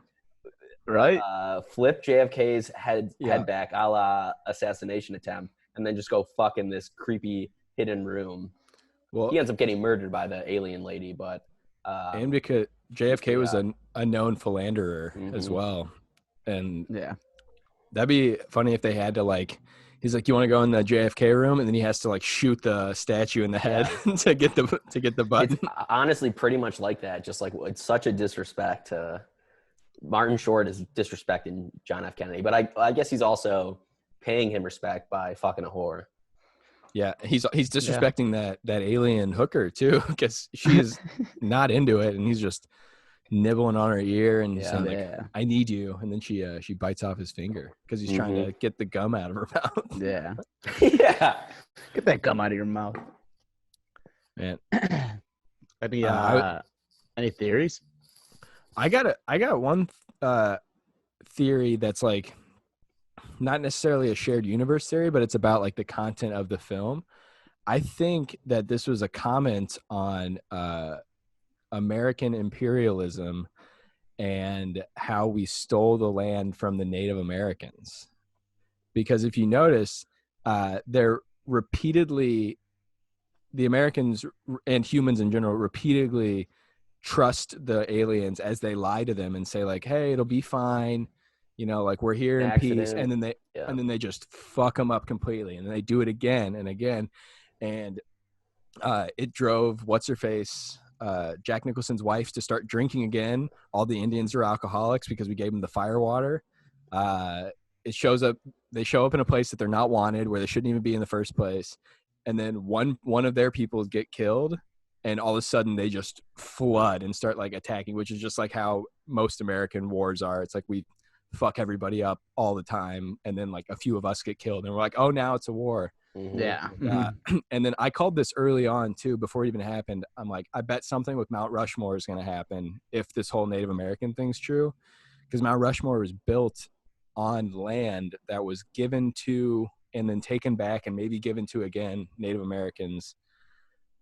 flip JFK's head back, a la assassination attempt, and then just go fuck in this creepy hidden room. Well, he ends up getting murdered by the alien lady, but and because JFK was a known philanderer as well. And that'd be funny if they had to like, he's like, you want to go in the JFK room, and then he has to like shoot the statue in the head to get the button. It's honestly pretty much like that. Just like, it's such a disrespect to Martin Short is disrespecting John F. Kennedy, but I guess he's also paying him respect by fucking a whore. Yeah, he's disrespecting that alien hooker too, because she is not into it, and he's just nibbling on her ear and saying like, I need you, and then she bites off his finger because he's trying to get the gum out of her mouth. Yeah. Get that gum out of your mouth, man. Any theories? I got one theory that's like not necessarily a shared universe theory, but it's about like the content of the film. I think that this was a comment on American imperialism and how we stole the land from the Native Americans. Because if you notice, they're repeatedly, the Americans and humans in general repeatedly trust the aliens as they lie to them and say like, hey, it'll be fine. You know, like we're here in peace. And then they just fuck them up completely. And then they do it again and again. And it drove what's-her-face, Jack Nicholson's wife, to start drinking again. All the Indians are alcoholics because we gave them the fire water. They show up in a place that they're not wanted, where they shouldn't even be in the first place. And then one of their people get killed, and all of a sudden they just flood and start like attacking, which is just like how most American wars are. It's like we fuck everybody up all the time, and then like a few of us get killed, and we're like, oh, now it's a war. And then I called this early on too, before it even happened. I'm like, I bet something with Mount Rushmore is going to happen if this whole Native American thing's true, because Mount Rushmore was built on land that was given to and then taken back and maybe given to again Native Americans,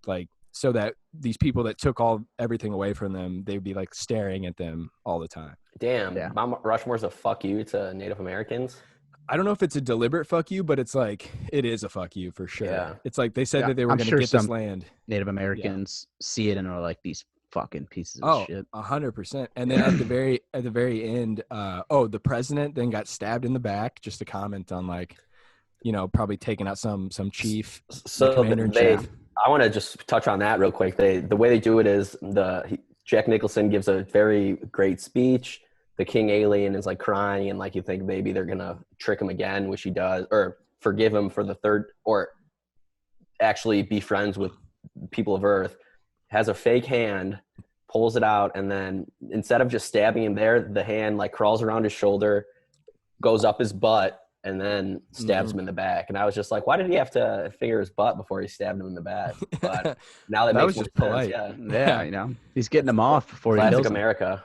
like so that these people that took everything away from them, they'd be like staring at them all the time. Damn, Mount Rushmore's a fuck you to Native Americans. I don't know if it's a deliberate fuck you, but it's like it is a fuck you for sure. Yeah. It's like they said Yeah, that they were I'm going to sure get this some land. Native Americans see it and are like, these fucking pieces of shit. 100%. And then at the very end, the president then got stabbed in the back. Just to comment on like, probably taking out some chief, So commander in chief. I want to just touch on that real quick. The way they do it is Jack Nicholson gives a very great speech. The king alien is like crying, and like you think maybe they're gonna trick him again, which he does, or forgive him for the third, or actually be friends with people of Earth. Has a fake hand, pulls it out, and then instead of just stabbing him there, the hand like crawls around his shoulder, goes up his butt, and then stabs him in the back. And I was just like, why did he have to finger his butt before he stabbed him in the back? But now that makes was just more polite. sense. Yeah, he's getting them off before he Classic kills them. America.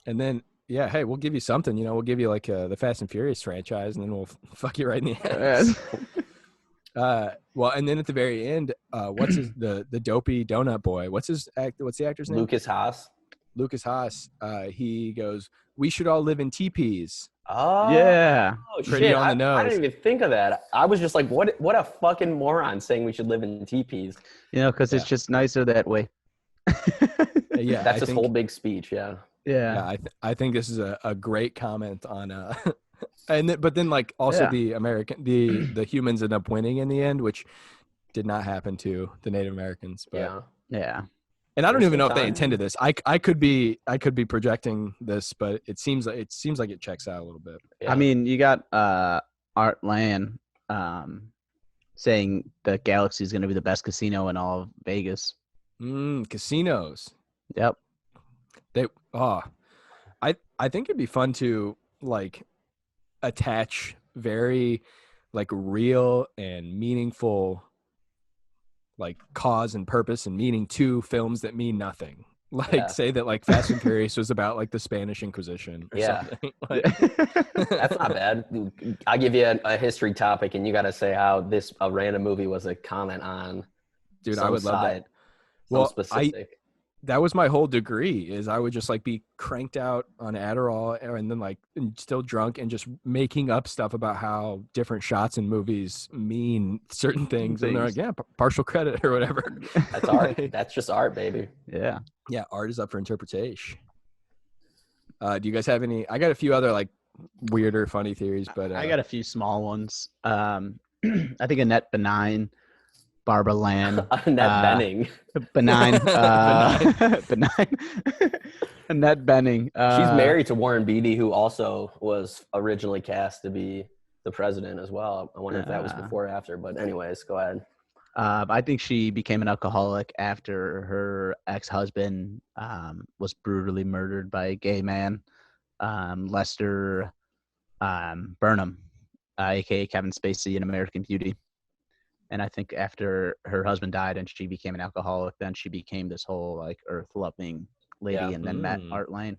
And then, yeah, hey, we'll give you something. We'll give you like the Fast and Furious franchise, and then we'll fuck you right in the ass. Well, and then at the very end, what's the dopey donut boy? What's the actor's name? Lucas Haas. Lucas Haas. He goes, "We should all live in teepees." Oh Yeah. Pretty shit! on the nose. I didn't even think of that. I was just like, what a fucking moron saying we should live in teepees. Because it's just nicer that way. Yeah, That's his whole big speech. Yeah. Yeah. I think this is a great comment on but then like also the humans end up winning in the end, which did not happen to the Native Americans. But, Yeah. and I don't even know if they intended this. I could be projecting this, but it seems like it checks out a little bit. Yeah. I mean, you got Art Land saying the Galaxy is going to be the best casino in all of Vegas. Casinos. Yep. I think it'd be fun to like attach very like real and meaningful like cause and purpose and meaning to films that mean nothing. Like say that like Fast and Furious was about like the Spanish Inquisition or something. Like, that's not bad. I'll give you a history topic, and you got to say how a random movie was a comment on. Dude, I would love that. Well, specific. That was my whole degree is I would just like be cranked out on Adderall and then like still drunk and just making up stuff about how different shots in movies mean certain things. And they're like, yeah, partial credit or whatever. That's art. That's just art, baby. Yeah. Yeah. Art is up for interpretation. Do you guys have any? I got a few other like weirder, funny theories, but I got a few small ones. I think Annette Benign, Barbara Land, Annette Bening. Benign, Benign, Annette Bening. She's married to Warren Beatty, who also was originally cast to be the president as well. I wonder if that was before or after, but anyways, go ahead. I think she became an alcoholic after her ex-husband was brutally murdered by a gay man, Lester Burnham, aka Kevin Spacey in American Beauty. And I think after her husband died and she became an alcoholic, then she became this whole like earth-loving lady, and then met Art Lane.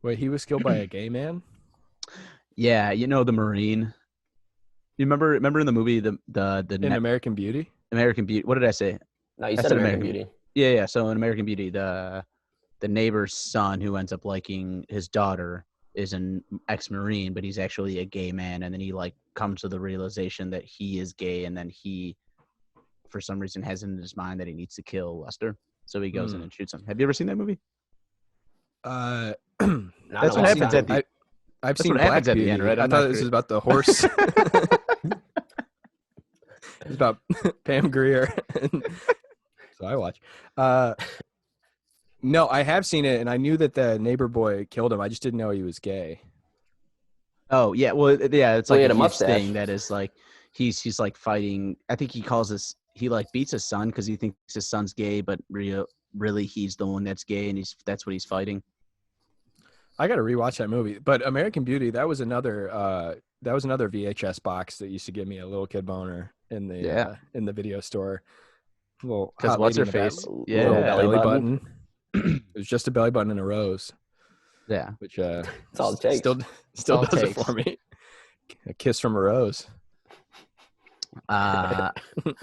Wait, he was killed by a gay man? Yeah, the Marine. You remember in the movie the American Beauty? American Beauty. What did I say? No, you said American Beauty. Yeah. So in American Beauty, the neighbor's son who ends up liking his daughter is an ex-Marine, but he's actually a gay man, and then he like comes to the realization that he is gay, and then he for some reason has in his mind that he needs to kill Lester, so he goes in and shoots him. Have you ever seen that movie? That's what happens at the I've seen Black Beauty. At the end, right? I thought this was about the horse. It's about Pam Grier. So I watch. No, I have seen it, and I knew that the neighbor boy killed him. I just didn't know he was gay. Oh yeah, well yeah, it's like he had a a huge mustache thing that is like he's like fighting. I think he calls this. He like beats his son because he thinks his son's gay, but really he's the one that's gay, and that's what he's fighting. I got to rewatch that movie. But American Beauty, that was another VHS box that used to give me a little kid boner in the video store. Because what's her face? Little belly button. It was just a belly button and a rose. Yeah, it's which all it takes. Still does it for me. A kiss from a rose.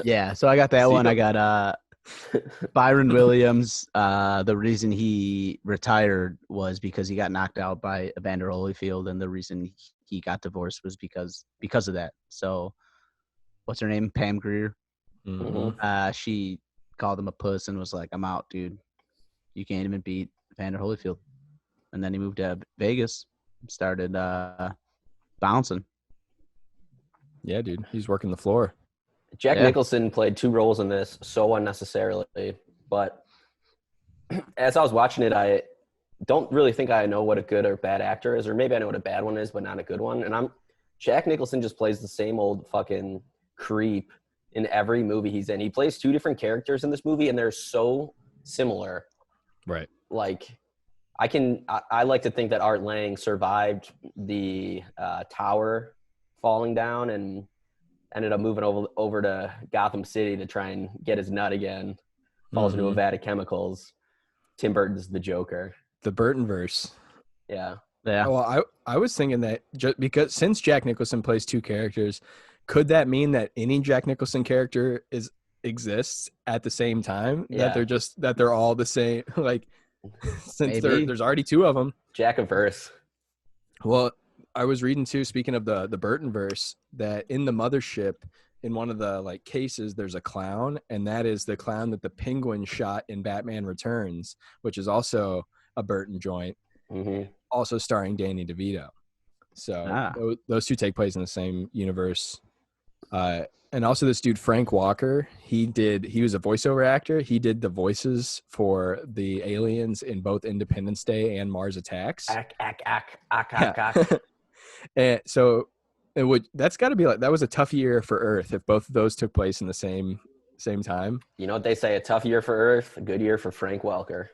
Yeah. So I got that one. I got Byron Williams. The reason he retired was because he got knocked out by Evander Holyfield, and the reason he got divorced was because of that. So, what's her name? Pam Grier. Mm-hmm. She called him a puss and was like, "I'm out, dude. You can't even beat Vander Holyfield." And then he moved to Vegas, started bouncing. Yeah, dude, he's working the floor. Jack Nicholson played 2 roles in this so unnecessarily, but as I was watching it, I don't really think I know what a good or bad actor is, or maybe I know what a bad one is, but not a good one. And Jack Nicholson just plays the same old fucking creep in every movie he's in. He plays 2 different characters in this movie, and they're so similar. Right. Like, I like to think that Art Lang survived the tower falling down and ended up moving over to Gotham City to try and get his nut again. Falls into a vat of chemicals. Tim Burton's the Joker. The Burtonverse. Yeah. Well, I was thinking that just because since Jack Nicholson plays 2 characters, could that mean that any Jack Nicholson character exists at the same time? Yeah. That they're all the same. Like, since there's already 2 of them. Jack-a-verse. Well, I was reading too, speaking of the Burtonverse, that in the mothership, in one of the like cases, there's a clown, and that is the clown that the Penguin shot in Batman Returns, which is also a Burton joint, also starring Danny DeVito. So those 2 take place in the same universe. And also this dude Frank Walker, he was a voiceover actor. He did the voices for the aliens in both Independence Day and Mars Attacks. And so that's got to be like, that was a tough year for Earth if both of those took place in the same time. You know what they say, a tough year for Earth, a good year for Frank Welker.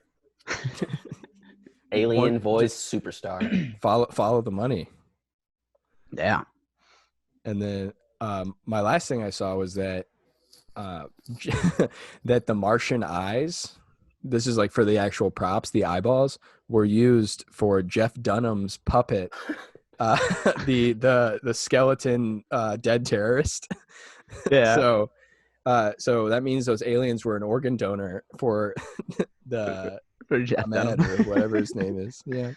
Alien voice superstar. Follow the money. Yeah. And then my last thing I saw was that that the Martian eyes, this is like for the actual props, the eyeballs were used for Jeff Dunham's puppet, the skeleton dead terrorist. Yeah. So that means those aliens were an organ donor for for Jeff Ahmed Dunham. or whatever his name is. Yeah.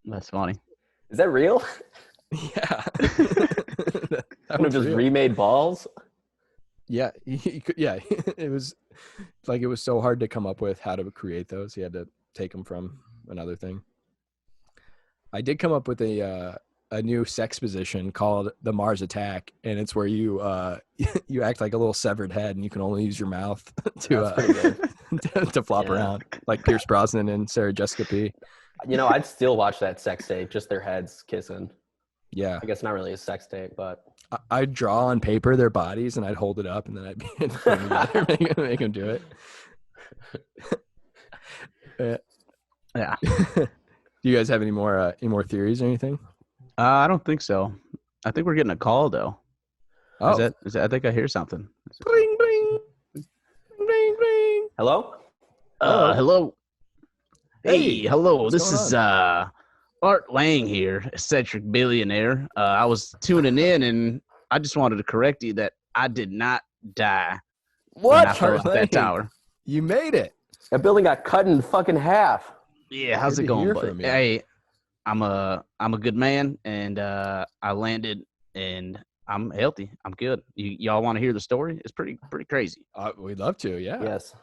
That's funny. Is that real? Yeah. One of his remade balls? Yeah. Yeah. It was so hard to come up with how to create those. He had to take them from another thing. I did come up with a new sex position called the Mars Attack, and it's where you you act like a little severed head, and you can only use your mouth to flop around, like Pierce Brosnan and Sarah Jessica P. You know, I'd still watch that sex tape, just their heads kissing. Yeah. I guess not really a sex tape, but I'd draw on paper their bodies, and I'd hold it up, and then I'd be in front together, make them do it. Yeah. Do you guys have any more theories or anything? I don't think so. I think we're getting a call though. Oh, is that? I think I hear something. Bling, bling. Bling, bling. hello? Hello. Hey, hello. what's This going is Art Lang here, eccentric billionaire. I was tuning in, and I just wanted to correct you that I did not die when I fell off that tower. You made it. That building got cut in fucking half. Yeah, how's Good it to hear going, from buddy? you. Hey, I'm a good man, and I landed, and I'm healthy. I'm good. Y'all want to hear the story? It's pretty crazy. We'd love to. Yeah. Yes.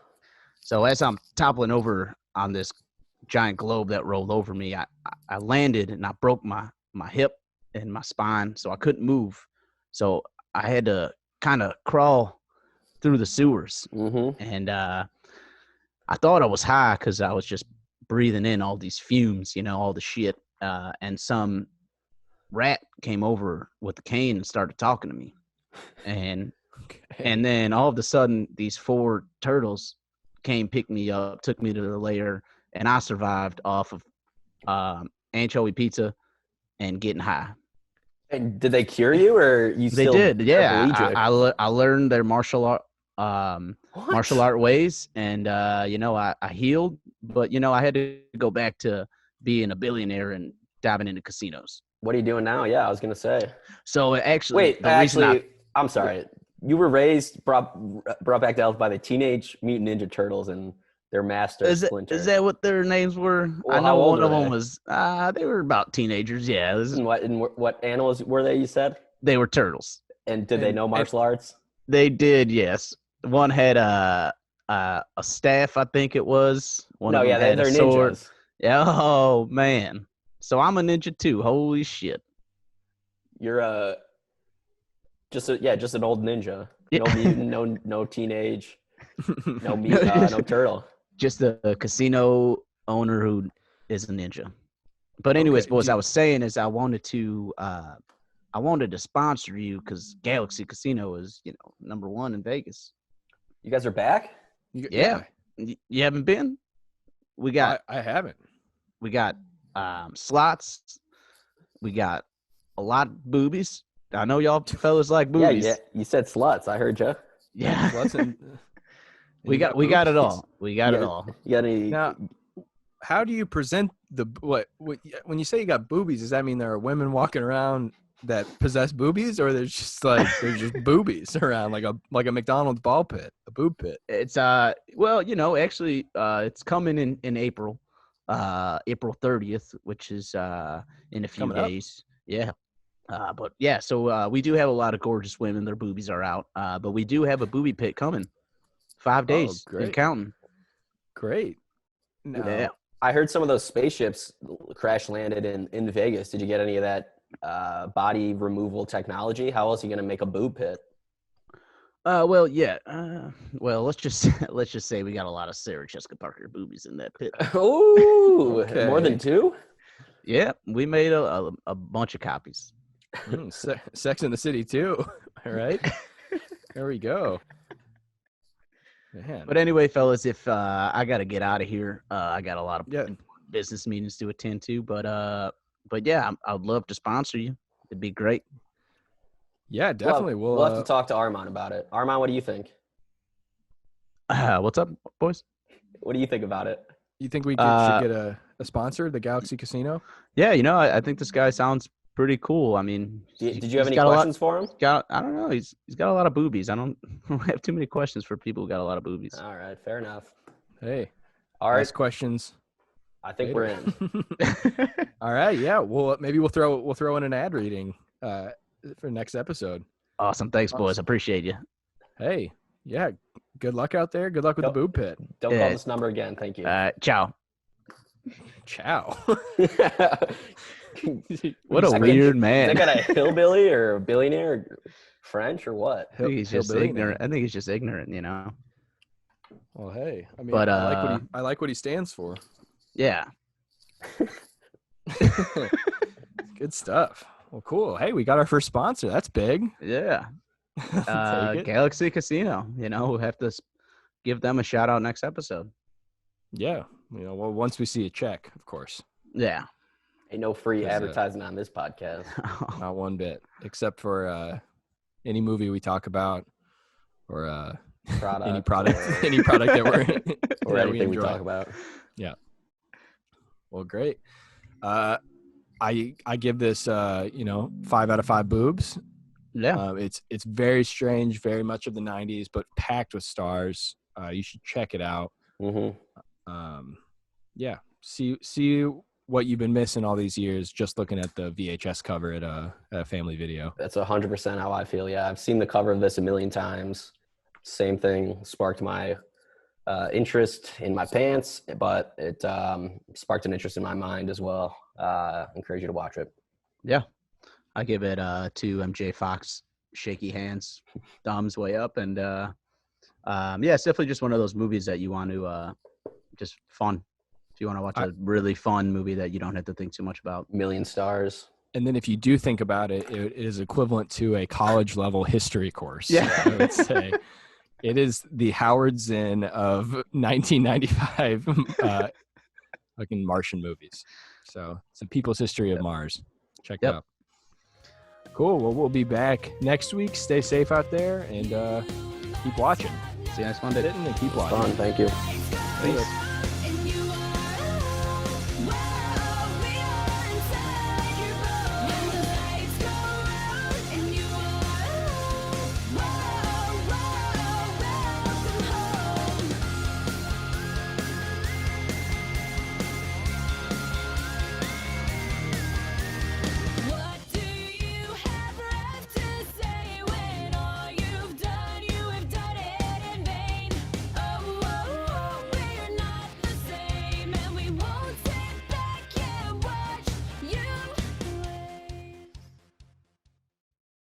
So as I'm toppling over on this giant globe that rolled over me, I landed and I broke my hip and my spine, so I couldn't move. So I had to kind of crawl through the sewers, and I thought I was high because I was just breathing in all these fumes, all the shit. And some rat came over with a cane and started talking to me, and then all of a sudden these 4 turtles came, picked me up, took me to the lair, and I survived off of anchovy pizza and getting high. And did they cure you, or you They still did, yeah. paraplegic? I learned their martial art ways, and I healed, but I had to go back to being a billionaire and diving into casinos. What are you doing now? Yeah, I was gonna say. So actually, I'm sorry. You were brought back to health by the Teenage Mutant Ninja Turtles, and Their master, Splinter. Is that what their names were? Well, I know how old one of were them they? was. They were about teenagers. Yeah, And what animals were they? You said. they were turtles. And did they know martial arts? They did. Yes, one had a staff. I think it was. One of them had they're a sword. ninjas. Yeah. Oh man. So I'm a ninja too. Holy shit. You're just an old ninja. Yeah. No mutant, no teenage, no turtle. Just a casino owner who is a ninja. But anyways, boys, I was saying is I wanted to sponsor you because Galaxy Casino is #1 in Vegas. You guys are back? Yeah. You haven't been? We got. I haven't. We got slots. We got a lot of boobies. I know y'all fellas like boobies. Yeah. You said sluts. I heard you. Yeah. Sluts and, we got it all. We got it all. You got any? Now, how do you present what when you say you got boobies? Does that mean there are women walking around that possess boobies, or there's just boobies around like a McDonald's ball pit, a boob pit? It's actually it's coming in April, April 30th, which is in a few Coming up. days. Yeah. But yeah, so we do have a lot of gorgeous women. Their boobies are out. But we do have a booby pit coming. 5 days and counting. Great. No. Yeah. I heard some of those spaceships crash landed in Vegas. Did you get any of that body removal technology? How else are you going to make a boob pit? Well, yeah. Well, let's just say we got a lot of Sarah Jessica Parker boobies in that pit. Ooh, Okay. More than 2? Yeah, we made a bunch of copies. Sex in the City too. All right. There we go. Man. But anyway, fellas, if I got to get out of here, I got a lot of business meetings to attend to. But yeah, I'd love to sponsor you. It'd be great. Yeah, definitely. We'll have to talk to Armand about it. Armand, what do you think? What's up, boys? What do you think about it? You think we should get a sponsor, the Galaxy Casino? Yeah, I think this guy sounds pretty cool. I mean, did you have any questions for him? I don't know. He's got a lot of boobies. I don't have too many questions for people who got a lot of boobies. All right, fair enough. Hey, all right. Ask questions. I think we're in. All right, yeah. Well, maybe we'll throw in an ad reading for next episode. Awesome, thanks, boys. Appreciate you. Hey, yeah. Good luck out there. Good luck with the boob pit. Don't call this number again. Thank you. Ciao. Ciao. What a weird man. Is that guy a hillbilly or a billionaire or French or what? I think he's just ignorant. I think he's just ignorant, Well, hey, I mean, but, I like what he stands for. Yeah. Good stuff. Well, cool. Hey, we got our first sponsor. That's big. Yeah. Galaxy Casino. We'll have to give them a shout out next episode. Yeah. Well, once we see a check, of course. Yeah. Ain't no free advertising on this podcast. Not one bit, except for any movie we talk about or any product that we're or that anything we talk about. Yeah. Well, great. I give this 5 out of 5 boobs. Yeah. It's very strange, very much of the 90s, but packed with stars. You should check it out. Mm-hmm. Yeah. See what you've been missing all these years just looking at the VHS cover at a family video. That's 100% how I feel. Yeah, I've seen the cover of this a million times. Same thing sparked my interest in my pants, but it sparked an interest in my mind as well. Encourage you to watch it. Yeah. I give it 2 MJ Fox shaky hands, thumbs way up. And it's definitely just one of those movies that you want to just fun. If you want to watch a really fun movie that you don't have to think too much about. Million stars. And then if you do think about it, it is equivalent to a college level history course. Yeah. I would say it is the Howard Zinn of 1995 fucking Martian movies. So it's the people's history of Mars. Check it out. Cool. Well, we'll be back next week. Stay safe out there and keep watching. See you next Monday. And keep watching. Fun. Thank you. Peace.